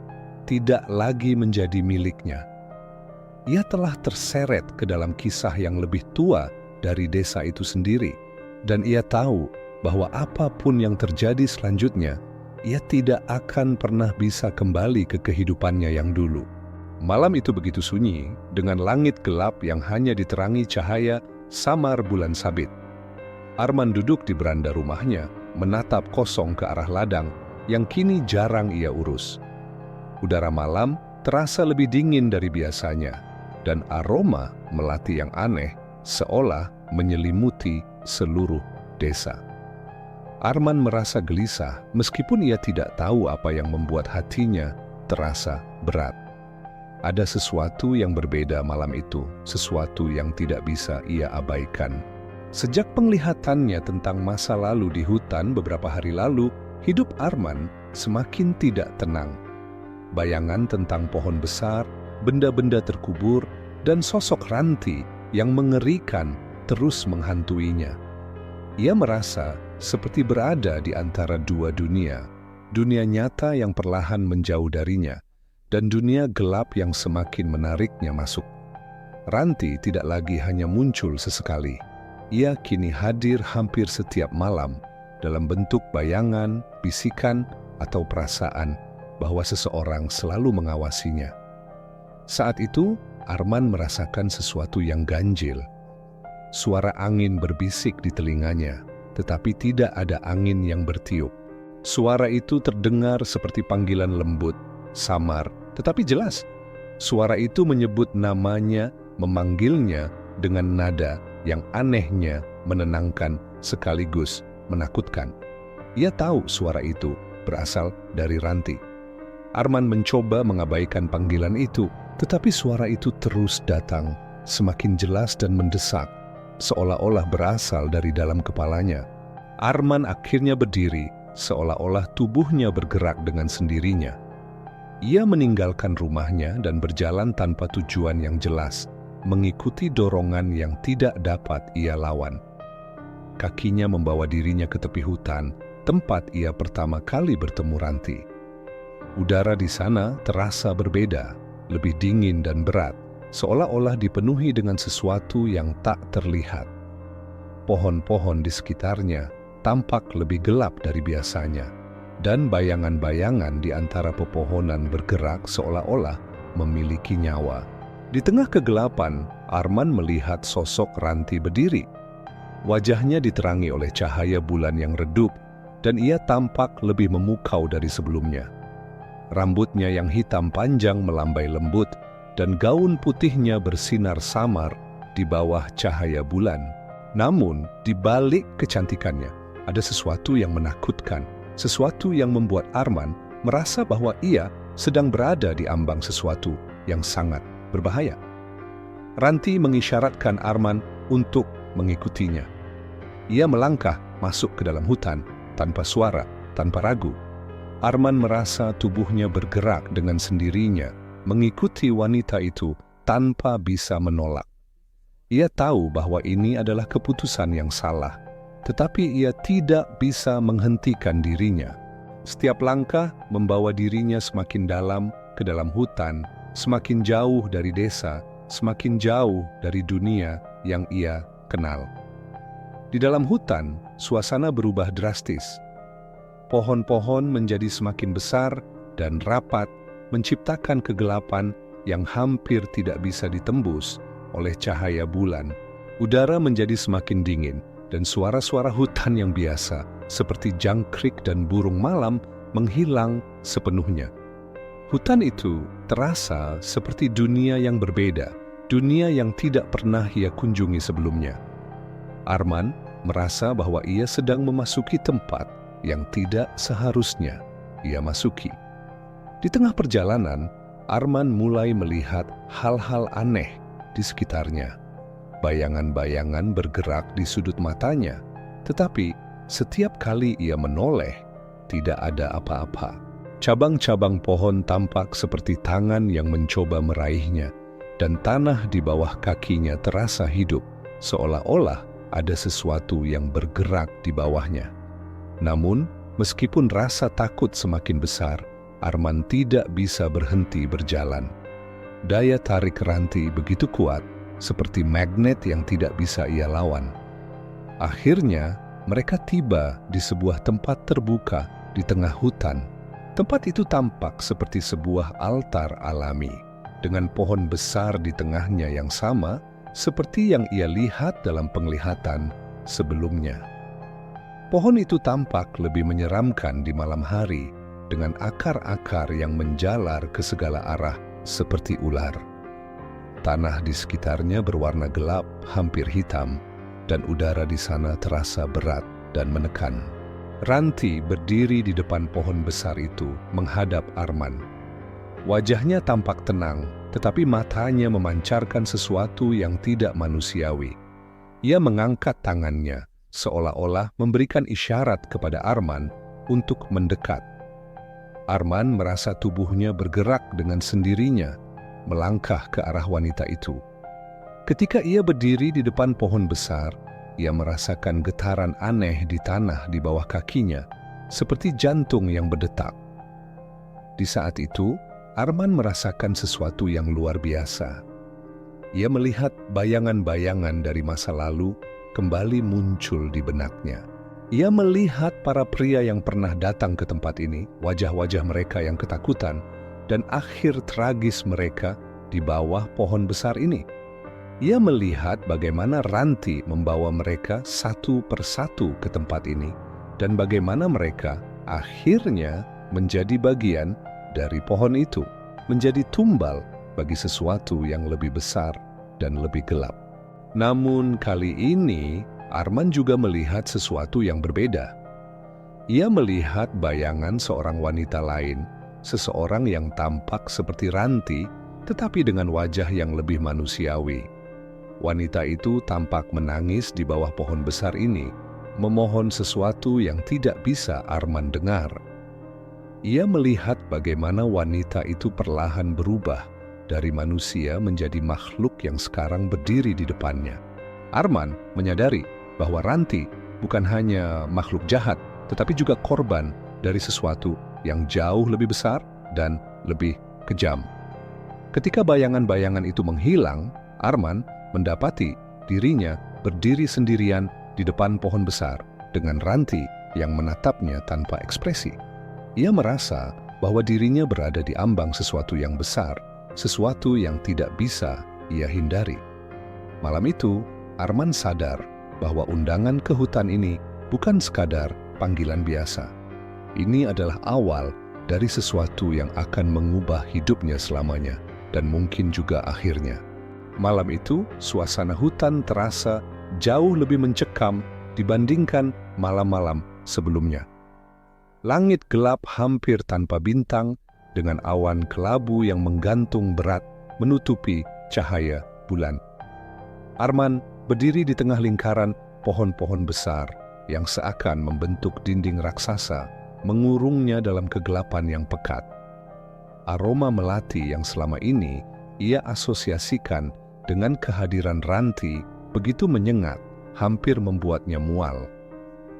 tidak lagi menjadi miliknya. Ia telah terseret ke dalam kisah yang lebih tua dari desa itu sendiri, dan ia tahu bahwa apapun yang terjadi selanjutnya, ia tidak akan pernah bisa kembali ke kehidupannya yang dulu. Malam itu begitu sunyi, dengan langit gelap yang hanya diterangi cahaya samar bulan sabit. Arman duduk di beranda rumahnya, menatap kosong ke arah ladang yang kini jarang ia urus. Udara malam terasa lebih dingin dari biasanya, dan aroma melati yang aneh seolah menyelimuti seluruh desa. Arman merasa gelisah meskipun ia tidak tahu apa yang membuat hatinya terasa berat. Ada sesuatu yang berbeda malam itu, sesuatu yang tidak bisa ia abaikan. Sejak penglihatannya tentang masa lalu di hutan beberapa hari lalu, hidup Arman semakin tidak tenang. Bayangan tentang pohon besar, benda-benda terkubur, dan sosok Ranti yang mengerikan terus menghantuinya. Ia merasa seperti berada di antara dua dunia, dunia nyata yang perlahan menjauh darinya, dan dunia gelap yang semakin menariknya masuk. Ranti tidak lagi hanya muncul sesekali. Ia kini hadir hampir setiap malam dalam bentuk bayangan, bisikan, atau perasaan bahwa seseorang selalu mengawasinya. Saat itu, Arman merasakan sesuatu yang ganjil. Suara angin berbisik di telinganya, tetapi tidak ada angin yang bertiup. Suara itu terdengar seperti panggilan lembut, samar, tetapi jelas. Suara itu menyebut namanya, memanggilnya dengan nada yang anehnya menenangkan sekaligus menakutkan. Ia tahu suara itu berasal dari Ranti. Arman mencoba mengabaikan panggilan itu, tetapi suara itu terus datang, semakin jelas dan mendesak, seolah-olah berasal dari dalam kepalanya. Arman akhirnya berdiri, seolah-olah tubuhnya bergerak dengan sendirinya. Ia meninggalkan rumahnya dan berjalan tanpa tujuan yang jelas, mengikuti dorongan yang tidak dapat ia lawan. Kakinya membawa dirinya ke tepi hutan, tempat ia pertama kali bertemu Ranti. Udara di sana terasa berbeda, lebih dingin dan berat, seolah-olah dipenuhi dengan sesuatu yang tak terlihat. Pohon-pohon di sekitarnya tampak lebih gelap dari biasanya, dan bayangan-bayangan di antara pepohonan bergerak seolah-olah memiliki nyawa. Di tengah kegelapan, Arman melihat sosok Ranti berdiri. Wajahnya diterangi oleh cahaya bulan yang redup, dan ia tampak lebih memukau dari sebelumnya. Rambutnya yang hitam panjang melambai lembut, dan gaun putihnya bersinar samar di bawah cahaya bulan. Namun, di balik kecantikannya, ada sesuatu yang menakutkan, sesuatu yang membuat Arman merasa bahwa ia sedang berada di ambang sesuatu yang sangat berbahaya. Ranti mengisyaratkan Arman untuk mengikutinya. Ia melangkah masuk ke dalam hutan tanpa suara, tanpa ragu. Arman merasa tubuhnya bergerak dengan sendirinya, mengikuti wanita itu tanpa bisa menolak. Ia tahu bahwa ini adalah keputusan yang salah, tetapi ia tidak bisa menghentikan dirinya. Setiap langkah membawa dirinya semakin dalam ke dalam hutan, semakin jauh dari desa, semakin jauh dari dunia yang ia kenal. Di dalam hutan, suasana berubah drastis. Pohon-pohon menjadi semakin besar dan rapat, menciptakan kegelapan yang hampir tidak bisa ditembus oleh cahaya bulan, udara menjadi semakin dingin dan suara-suara hutan yang biasa seperti jangkrik dan burung malam menghilang sepenuhnya. Hutan itu terasa seperti dunia yang berbeda, dunia yang tidak pernah ia kunjungi sebelumnya. Arman merasa bahwa ia sedang memasuki tempat yang tidak seharusnya ia masuki. Di tengah perjalanan, Arman mulai melihat hal-hal aneh di sekitarnya. Bayangan-bayangan bergerak di sudut matanya, tetapi setiap kali ia menoleh, tidak ada apa-apa. Cabang-cabang pohon tampak seperti tangan yang mencoba meraihnya, dan tanah di bawah kakinya terasa hidup, seolah-olah ada sesuatu yang bergerak di bawahnya. Namun, meskipun rasa takut semakin besar, Arman tidak bisa berhenti berjalan. Daya tarik ranti begitu kuat, seperti magnet yang tidak bisa ia lawan. Akhirnya, mereka tiba di sebuah tempat terbuka di tengah hutan. Tempat itu tampak seperti sebuah altar alami, dengan pohon besar di tengahnya yang sama seperti yang ia lihat dalam penglihatan sebelumnya. Pohon itu tampak lebih menyeramkan di malam hari, dengan akar-akar yang menjalar ke segala arah seperti ular. Tanah di sekitarnya berwarna gelap, hampir hitam, dan udara di sana terasa berat dan menekan. Ranti berdiri di depan pohon besar itu, menghadap Arman. Wajahnya tampak tenang, tetapi matanya memancarkan sesuatu yang tidak manusiawi. Ia mengangkat tangannya, seolah-olah memberikan isyarat kepada Arman untuk mendekat. Arman merasa tubuhnya bergerak dengan sendirinya, melangkah ke arah wanita itu. Ketika ia berdiri di depan pohon besar, ia merasakan getaran aneh di tanah di bawah kakinya, seperti jantung yang berdetak. Di saat itu, Arman merasakan sesuatu yang luar biasa. Ia melihat bayangan-bayangan dari masa lalu kembali muncul di benaknya. Ia melihat para pria yang pernah datang ke tempat ini, wajah-wajah mereka yang ketakutan, dan akhir tragis mereka di bawah pohon besar ini. Ia melihat bagaimana Ranti membawa mereka satu persatu ke tempat ini, dan bagaimana mereka akhirnya menjadi bagian dari pohon itu, menjadi tumbal bagi sesuatu yang lebih besar dan lebih gelap. Namun kali ini, Arman juga melihat sesuatu yang berbeda. Ia melihat bayangan seorang wanita lain, seseorang yang tampak seperti Ranti, tetapi dengan wajah yang lebih manusiawi. Wanita itu tampak menangis di bawah pohon besar ini, memohon sesuatu yang tidak bisa Arman dengar. Ia melihat bagaimana wanita itu perlahan berubah dari manusia menjadi makhluk yang sekarang berdiri di depannya. Arman menyadari bahwa Ranti bukan hanya makhluk jahat, tetapi juga korban dari sesuatu yang jauh lebih besar dan lebih kejam. Ketika bayangan-bayangan itu menghilang, Arman mendapati dirinya berdiri sendirian di depan pohon besar dengan Ranti yang menatapnya tanpa ekspresi. Ia merasa bahwa dirinya berada di ambang sesuatu yang besar, sesuatu yang tidak bisa ia hindari. Malam itu, Arman sadar bahwa undangan ke hutan ini bukan sekadar panggilan biasa. Ini adalah awal dari sesuatu yang akan mengubah hidupnya selamanya dan mungkin juga akhirnya. Malam itu, suasana hutan terasa jauh lebih mencekam dibandingkan malam-malam sebelumnya. Langit gelap hampir tanpa bintang dengan awan kelabu yang menggantung berat menutupi cahaya bulan. Arman berdiri di tengah lingkaran pohon-pohon besar yang seakan membentuk dinding raksasa, mengurungnya dalam kegelapan yang pekat. Aroma melati yang selama ini ia asosiasikan dengan kehadiran Ranti begitu menyengat, hampir membuatnya mual.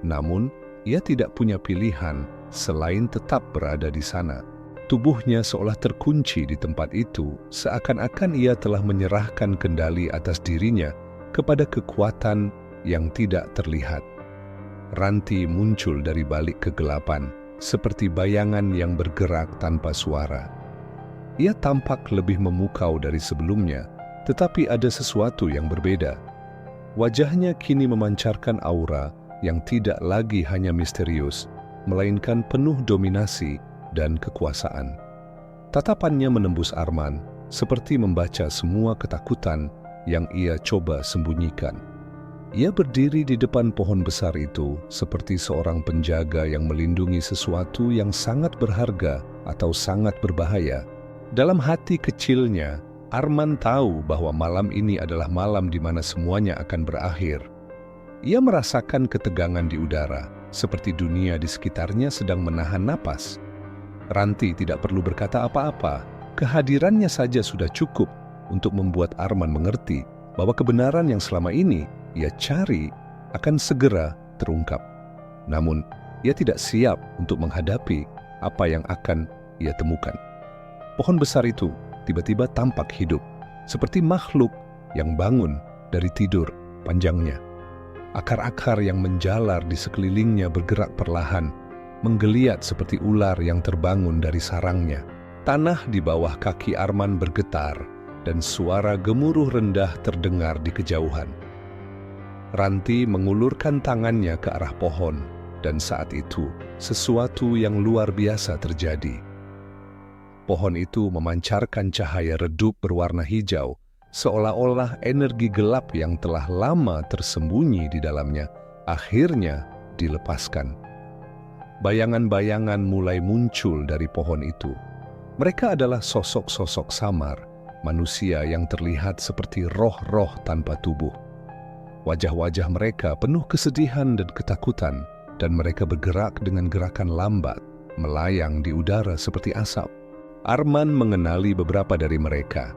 Namun, ia tidak punya pilihan selain tetap berada di sana. Tubuhnya seolah terkunci di tempat itu, seakan-akan ia telah menyerahkan kendali atas dirinya kepada kekuatan yang tidak terlihat. Ranti muncul dari balik kegelapan, seperti bayangan yang bergerak tanpa suara. Ia tampak lebih memukau dari sebelumnya, Tetapi ada sesuatu yang berbeda. Wajahnya kini memancarkan aura yang tidak lagi hanya misterius, melainkan penuh dominasi dan kekuasaan. Tatapannya menembus Arman, seperti membaca semua ketakutan yang ia coba sembunyikan. Ia berdiri di depan pohon besar itu seperti seorang penjaga yang melindungi sesuatu yang sangat berharga atau sangat berbahaya. Dalam hati kecilnya, Arman tahu bahwa malam ini adalah malam di mana semuanya akan berakhir. Ia merasakan ketegangan di udara, seperti dunia di sekitarnya sedang menahan napas. Ranti tidak perlu berkata apa-apa, kehadirannya saja sudah cukup untuk membuat Arman mengerti bahwa kebenaran yang selama ini ia cari akan segera terungkap. Namun, ia tidak siap untuk menghadapi apa yang akan ia temukan. Pohon besar itu tiba-tiba tampak hidup, seperti makhluk yang bangun dari tidur panjangnya. Akar-akar yang menjalar di sekelilingnya bergerak perlahan, menggeliat seperti ular yang terbangun dari sarangnya. Tanah di bawah kaki Arman bergetar, dan suara gemuruh rendah terdengar di kejauhan. Ranti mengulurkan tangannya ke arah pohon, dan saat itu sesuatu yang luar biasa terjadi. Pohon itu memancarkan cahaya redup berwarna hijau, seolah-olah energi gelap yang telah lama tersembunyi di dalamnya akhirnya dilepaskan. Bayangan-bayangan mulai muncul dari pohon itu. Mereka adalah sosok-sosok samar, manusia yang terlihat seperti roh-roh tanpa tubuh. Wajah-wajah mereka penuh kesedihan dan ketakutan, dan mereka bergerak dengan gerakan lambat, melayang di udara seperti asap. Arman mengenali beberapa dari mereka.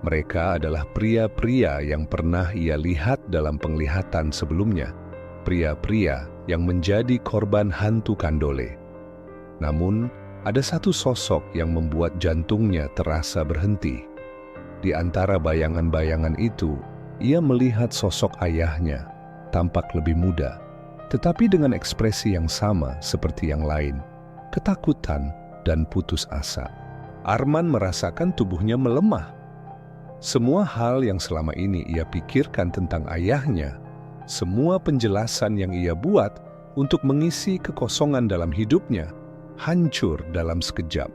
Mereka adalah pria-pria yang pernah ia lihat dalam penglihatan sebelumnya, pria-pria yang menjadi korban hantu Kandole. Namun, ada satu sosok yang membuat jantungnya terasa berhenti. Di antara bayangan-bayangan itu, ia melihat sosok ayahnya, tampak lebih muda, tetapi dengan ekspresi yang sama seperti yang lain, ketakutan dan putus asa. Arman merasakan tubuhnya melemah. Semua hal yang selama ini ia pikirkan tentang ayahnya, semua penjelasan yang ia buat untuk mengisi kekosongan dalam hidupnya, hancur dalam sekejap.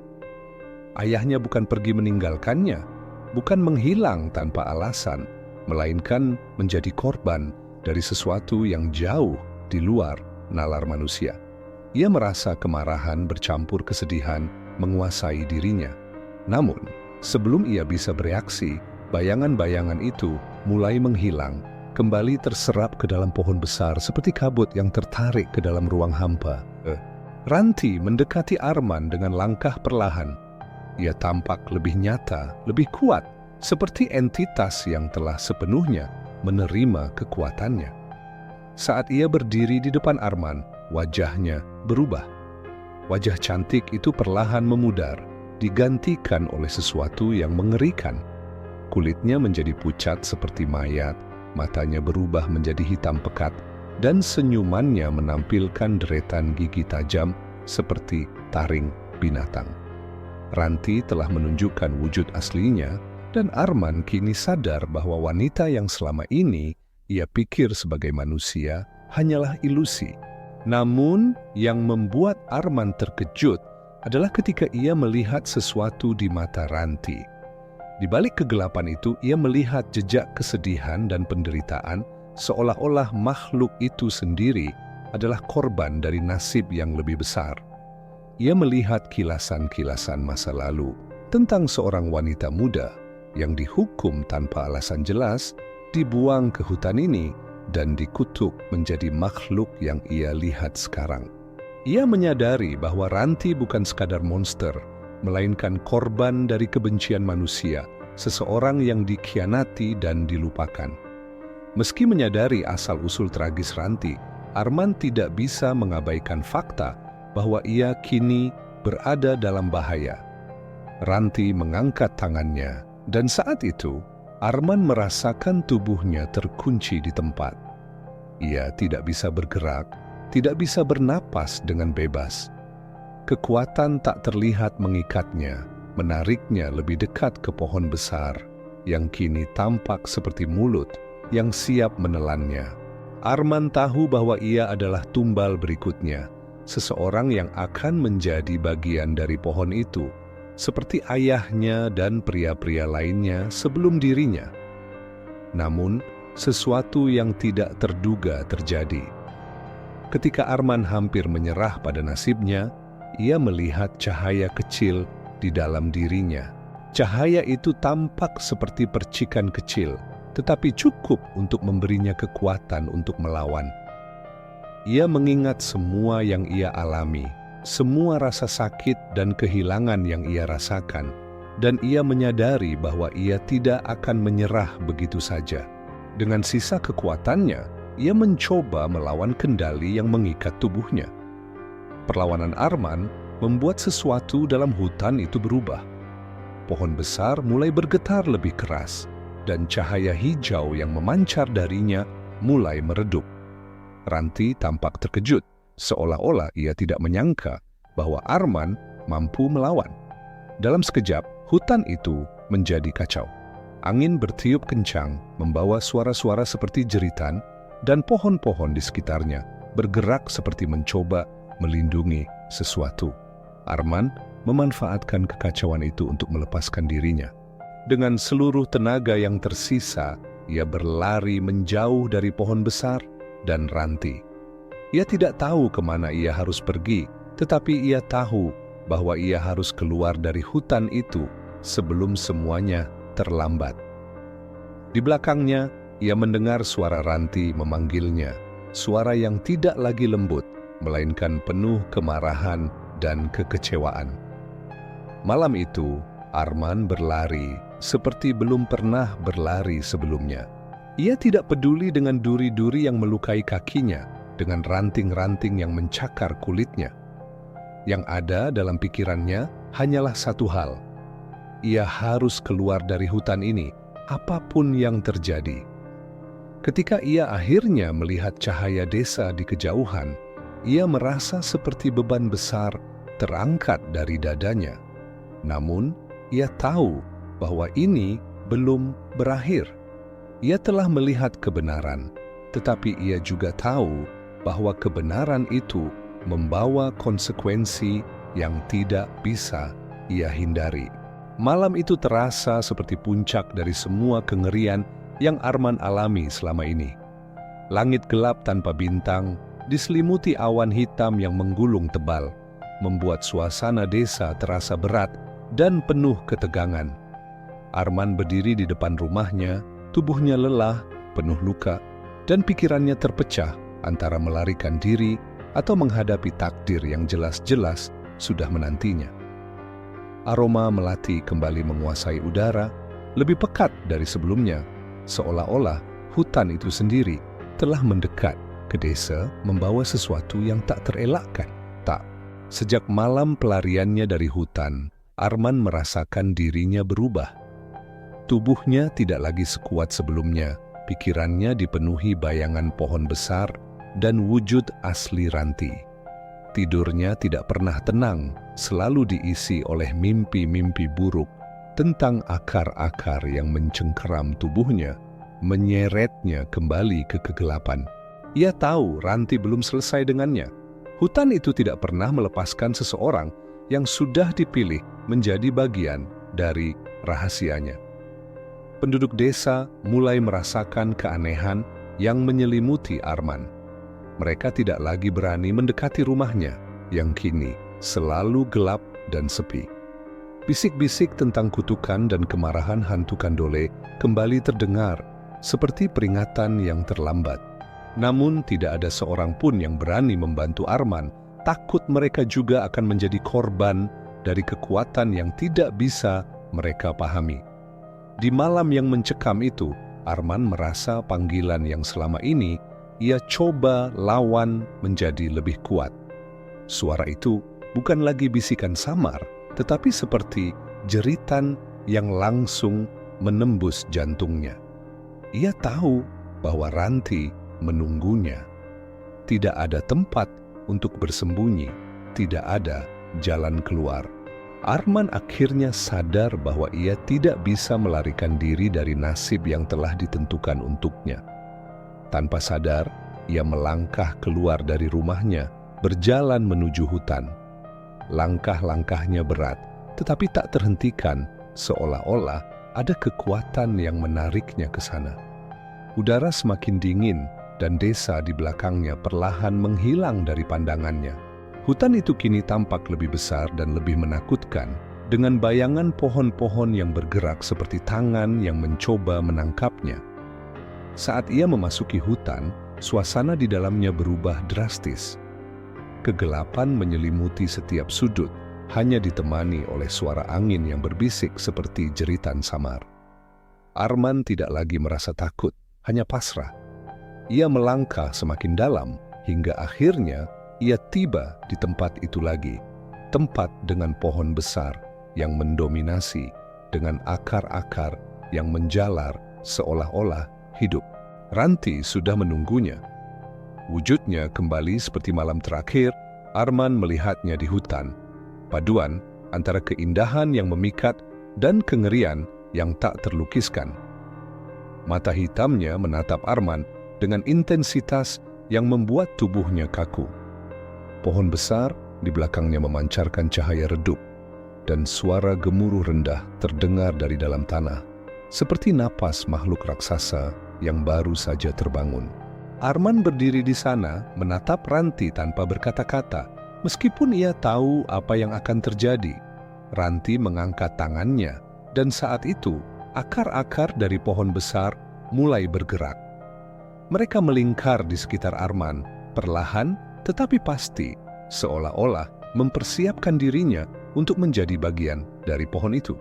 Ayahnya bukan pergi meninggalkannya, bukan menghilang tanpa alasan, melainkan menjadi korban dari sesuatu yang jauh di luar nalar manusia. Ia merasa kemarahan bercampur kesedihan menguasai dirinya. Namun, sebelum ia bisa bereaksi, bayangan-bayangan itu mulai menghilang, kembali terserap ke dalam pohon besar seperti kabut yang tertarik ke dalam ruang hampa. Ranti mendekati Arman dengan langkah perlahan. Ia tampak lebih nyata, lebih kuat, seperti entitas yang telah sepenuhnya menerima kekuatannya. Saat ia berdiri di depan Arman, wajahnya berubah. Wajah cantik itu perlahan memudar, digantikan oleh sesuatu yang mengerikan. Kulitnya menjadi pucat seperti mayat, matanya berubah menjadi hitam pekat, dan senyumannya menampilkan deretan gigi tajam seperti taring binatang. Ranti telah menunjukkan wujud aslinya, dan Arman kini sadar bahwa wanita yang selama ini ia pikir sebagai manusia hanyalah ilusi. Namun, yang membuat Arman terkejut adalah ketika ia melihat sesuatu di mata Ranti. Di balik kegelapan itu, ia melihat jejak kesedihan dan penderitaan, seolah-olah makhluk itu sendiri adalah korban dari nasib yang lebih besar. Ia melihat kilasan-kilasan masa lalu tentang seorang wanita muda yang dihukum tanpa alasan jelas, dibuang ke hutan ini, dan dikutuk menjadi makhluk yang ia lihat sekarang. Ia menyadari bahwa Ranti bukan sekadar monster, melainkan korban dari kebencian manusia, seseorang yang dikhianati dan dilupakan. Meski menyadari asal-usul tragis Ranti, Arman tidak bisa mengabaikan fakta bahwa ia kini berada dalam bahaya. Ranti mengangkat tangannya, dan saat itu Arman merasakan tubuhnya terkunci di tempat. Ia tidak bisa bergerak, tidak bisa bernapas dengan bebas. Kekuatan tak terlihat mengikatnya, menariknya lebih dekat ke pohon besar, yang kini tampak seperti mulut yang siap menelannya. Arman tahu bahwa ia adalah tumbal berikutnya, seseorang yang akan menjadi bagian dari pohon itu, seperti ayahnya dan pria-pria lainnya sebelum dirinya. Namun, sesuatu yang tidak terduga terjadi. Ketika Arman hampir menyerah pada nasibnya, ia melihat cahaya kecil di dalam dirinya. Cahaya itu tampak seperti percikan kecil, tetapi cukup untuk memberinya kekuatan untuk melawan. Ia mengingat semua yang ia alami, semua rasa sakit dan kehilangan yang ia rasakan, dan ia menyadari bahwa ia tidak akan menyerah begitu saja. Dengan sisa kekuatannya, ia mencoba melawan kendali yang mengikat tubuhnya. Perlawanan Arman membuat sesuatu dalam hutan itu berubah. Pohon besar mulai bergetar lebih keras, dan cahaya hijau yang memancar darinya mulai meredup. Ranti tampak terkejut, seolah-olah ia tidak menyangka bahwa Arman mampu melawan. Dalam sekejap, hutan itu menjadi kacau. Angin bertiup kencang, membawa suara-suara seperti jeritan, dan pohon-pohon di sekitarnya bergerak seperti mencoba melindungi sesuatu. Arman memanfaatkan kekacauan itu untuk melepaskan dirinya. Dengan seluruh tenaga yang tersisa, ia berlari menjauh dari pohon besar dan Ranti. Ia tidak tahu kemana ia harus pergi, tetapi ia tahu bahwa ia harus keluar dari hutan itu sebelum semuanya terlambat. Di belakangnya, ia mendengar suara Ranti memanggilnya, suara yang tidak lagi lembut, melainkan penuh kemarahan dan kekecewaan. Malam itu, Arman berlari seperti belum pernah berlari sebelumnya. Ia tidak peduli dengan duri-duri yang melukai kakinya, dengan ranting-ranting yang mencakar kulitnya. Yang ada dalam pikirannya hanyalah satu hal. Ia harus keluar dari hutan ini, apapun yang terjadi. Ketika ia akhirnya melihat cahaya desa di kejauhan, ia merasa seperti beban besar terangkat dari dadanya. Namun, ia tahu bahwa ini belum berakhir. Ia telah melihat kebenaran, tetapi ia juga tahu bahwa kebenaran itu membawa konsekuensi yang tidak bisa ia hindari. Malam itu terasa seperti puncak dari semua kengerian yang Arman alami selama ini. Langit gelap tanpa bintang, diselimuti awan hitam yang menggulung tebal, membuat suasana desa terasa berat dan penuh ketegangan. Arman berdiri di depan rumahnya, tubuhnya lelah, penuh luka, dan pikirannya terpecah antara melarikan diri atau menghadapi takdir yang jelas-jelas sudah menantinya. Aroma melati kembali menguasai udara, lebih pekat dari sebelumnya, seolah-olah hutan itu sendiri telah mendekat ke desa membawa sesuatu yang tak terelakkan. Tak, sejak malam pelariannya dari hutan, Arman merasakan dirinya berubah. Tubuhnya tidak lagi sekuat sebelumnya, pikirannya dipenuhi bayangan pohon besar dan wujud asli Ranti. Tidurnya tidak pernah tenang, selalu diisi oleh mimpi-mimpi buruk tentang akar-akar yang mencengkeram tubuhnya, menyeretnya kembali ke kegelapan. Ia tahu Ranti belum selesai dengannya. Hutan itu tidak pernah melepaskan seseorang yang sudah dipilih menjadi bagian dari rahasianya. Penduduk desa mulai merasakan keanehan yang menyelimuti Arman. Mereka tidak lagi berani mendekati rumahnya yang kini selalu gelap dan sepi. Bisik-bisik tentang kutukan dan kemarahan hantu Kandole kembali terdengar seperti peringatan yang terlambat. Namun tidak ada seorang pun yang berani membantu Arman, takut mereka juga akan menjadi korban dari kekuatan yang tidak bisa mereka pahami. Di malam yang mencekam itu, Arman merasa panggilan yang selama ini ia coba lawan menjadi lebih kuat. Suara itu bukan lagi bisikan samar, tetapi seperti jeritan yang langsung menembus jantungnya. Ia tahu bahwa Ranti menunggunya. Tidak ada tempat untuk bersembunyi, tidak ada jalan keluar. Arman akhirnya sadar bahwa ia tidak bisa melarikan diri dari nasib yang telah ditentukan untuknya. Tanpa sadar, ia melangkah keluar dari rumahnya, berjalan menuju hutan. Langkah-langkahnya berat, tetapi tak terhentikan, seolah-olah ada kekuatan yang menariknya ke sana. Udara semakin dingin, dan desa di belakangnya perlahan menghilang dari pandangannya. Hutan itu kini tampak lebih besar dan lebih menakutkan, dengan bayangan pohon-pohon yang bergerak seperti tangan yang mencoba menangkapnya. Saat ia memasuki hutan, suasana di dalamnya berubah drastis. Kegelapan menyelimuti setiap sudut, hanya ditemani oleh suara angin yang berbisik seperti jeritan samar. Arman tidak lagi merasa takut, hanya pasrah. Ia melangkah semakin dalam, hingga akhirnya ia tiba di tempat itu lagi, tempat dengan pohon besar yang mendominasi, dengan akar-akar yang menjalar seolah-olah hidup. Ranti sudah menunggunya. Wujudnya kembali seperti malam terakhir Arman melihatnya di hutan, paduan antara keindahan yang memikat dan kengerian yang tak terlukiskan. Mata hitamnya menatap Arman dengan intensitas yang membuat tubuhnya kaku. Pohon besar di belakangnya memancarkan cahaya redup, dan suara gemuruh rendah terdengar dari dalam tanah, seperti napas makhluk raksasa yang baru saja terbangun. Arman berdiri di sana menatap Ranti tanpa berkata-kata, meskipun ia tahu apa yang akan terjadi. Ranti mengangkat tangannya, dan saat itu akar-akar dari pohon besar mulai bergerak. Mereka melingkar di sekitar Arman, perlahan tetapi pasti, seolah-olah mempersiapkan dirinya untuk menjadi bagian dari pohon itu.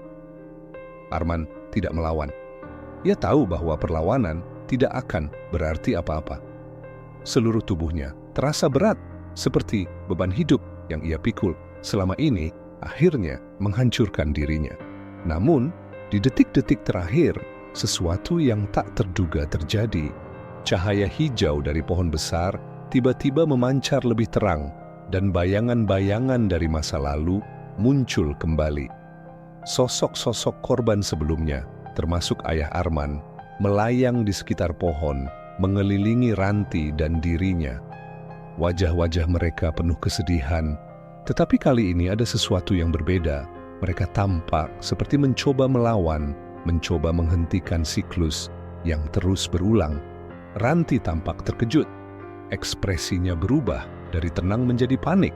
Arman tidak melawan. Ia tahu bahwa perlawanan tidak akan berarti apa-apa. Seluruh tubuhnya terasa berat, seperti beban hidup yang ia pikul selama ini akhirnya menghancurkan dirinya. Namun, di detik-detik terakhir, sesuatu yang tak terduga terjadi. Cahaya hijau dari pohon besar tiba-tiba memancar lebih terang, dan bayangan-bayangan dari masa lalu muncul kembali. Sosok-sosok korban sebelumnya, termasuk ayah Arman, melayang di sekitar pohon, mengelilingi Ranti dan dirinya. Wajah-wajah mereka penuh kesedihan, tetapi kali ini ada sesuatu yang berbeda. Mereka tampak seperti mencoba melawan, mencoba menghentikan siklus yang terus berulang. Ranti tampak terkejut. Ekspresinya berubah dari tenang menjadi panik.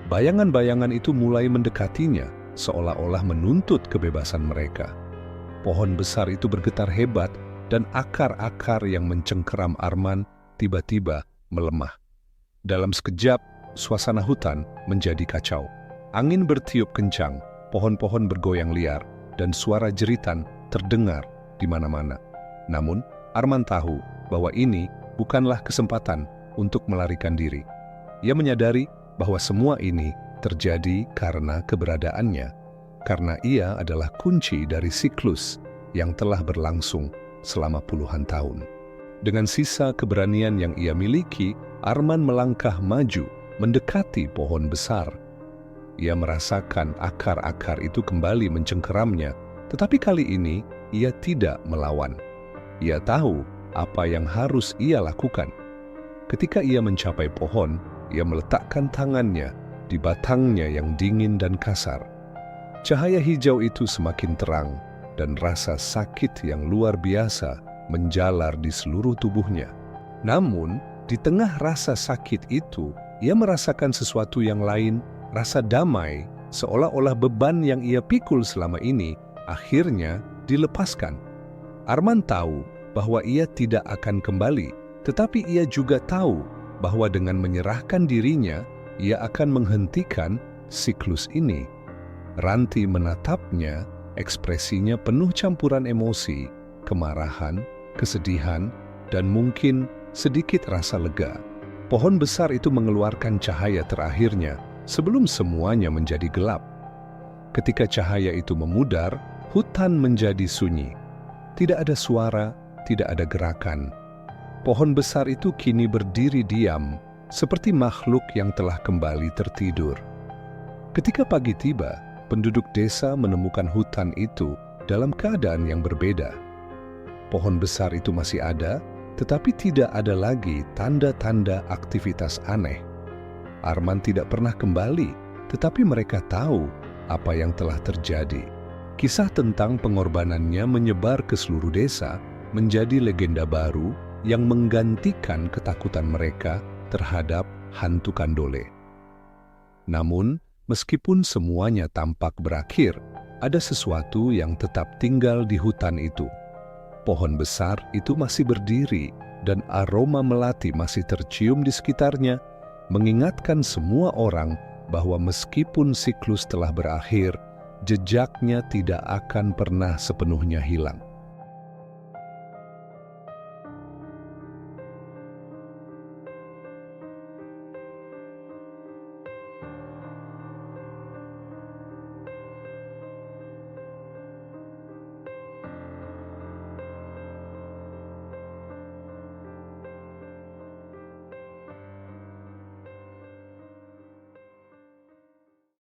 Bayangan-bayangan itu mulai mendekatinya, seolah-olah menuntut kebebasan mereka. Pohon besar itu bergetar hebat, dan akar-akar yang mencengkeram Arman tiba-tiba melemah. Dalam sekejap, suasana hutan menjadi kacau. Angin bertiup kencang, pohon-pohon bergoyang liar, dan suara jeritan terdengar di mana-mana. Namun, Arman tahu bahwa ini bukanlah kesempatan untuk melarikan diri. Ia menyadari bahwa semua ini terjadi karena keberadaannya, karena ia adalah kunci dari siklus yang telah berlangsung selama puluhan tahun. Dengan sisa keberanian yang ia miliki, Arman melangkah maju mendekati pohon besar. Ia merasakan akar-akar itu kembali mencengkeramnya, tetapi kali ini ia tidak melawan. Ia tahu apa yang harus ia lakukan. Ketika ia mencapai pohon, ia meletakkan tangannya di batangnya yang dingin dan kasar. Cahaya hijau itu semakin terang, dan rasa sakit yang luar biasa menjalar di seluruh tubuhnya. Namun, di tengah rasa sakit itu, ia merasakan sesuatu yang lain, rasa damai, seolah-olah beban yang ia pikul selama ini akhirnya dilepaskan. Arman tahu bahwa ia tidak akan kembali, tetapi ia juga tahu bahwa dengan menyerahkan dirinya, ia akan menghentikan siklus ini. Ranti menatapnya, ekspresinya penuh campuran emosi, kemarahan, kesedihan, dan mungkin sedikit rasa lega. Pohon besar itu mengeluarkan cahaya terakhirnya sebelum semuanya menjadi gelap. Ketika cahaya itu memudar, hutan menjadi sunyi. Tidak ada suara, tidak ada gerakan. Pohon besar itu kini berdiri diam, seperti makhluk yang telah kembali tertidur. Ketika pagi tiba, penduduk desa menemukan hutan itu dalam keadaan yang berbeda. Pohon besar itu masih ada, tetapi tidak ada lagi tanda-tanda aktivitas aneh. Arman tidak pernah kembali, tetapi mereka tahu apa yang telah terjadi. Kisah tentang pengorbanannya menyebar ke seluruh desa, menjadi legenda baru yang menggantikan ketakutan mereka terhadap hantu Kandole. Namun, meskipun semuanya tampak berakhir, ada sesuatu yang tetap tinggal di hutan itu. Pohon besar itu masih berdiri dan aroma melati masih tercium di sekitarnya, mengingatkan semua orang bahwa meskipun siklus telah berakhir, jejaknya tidak akan pernah sepenuhnya hilang.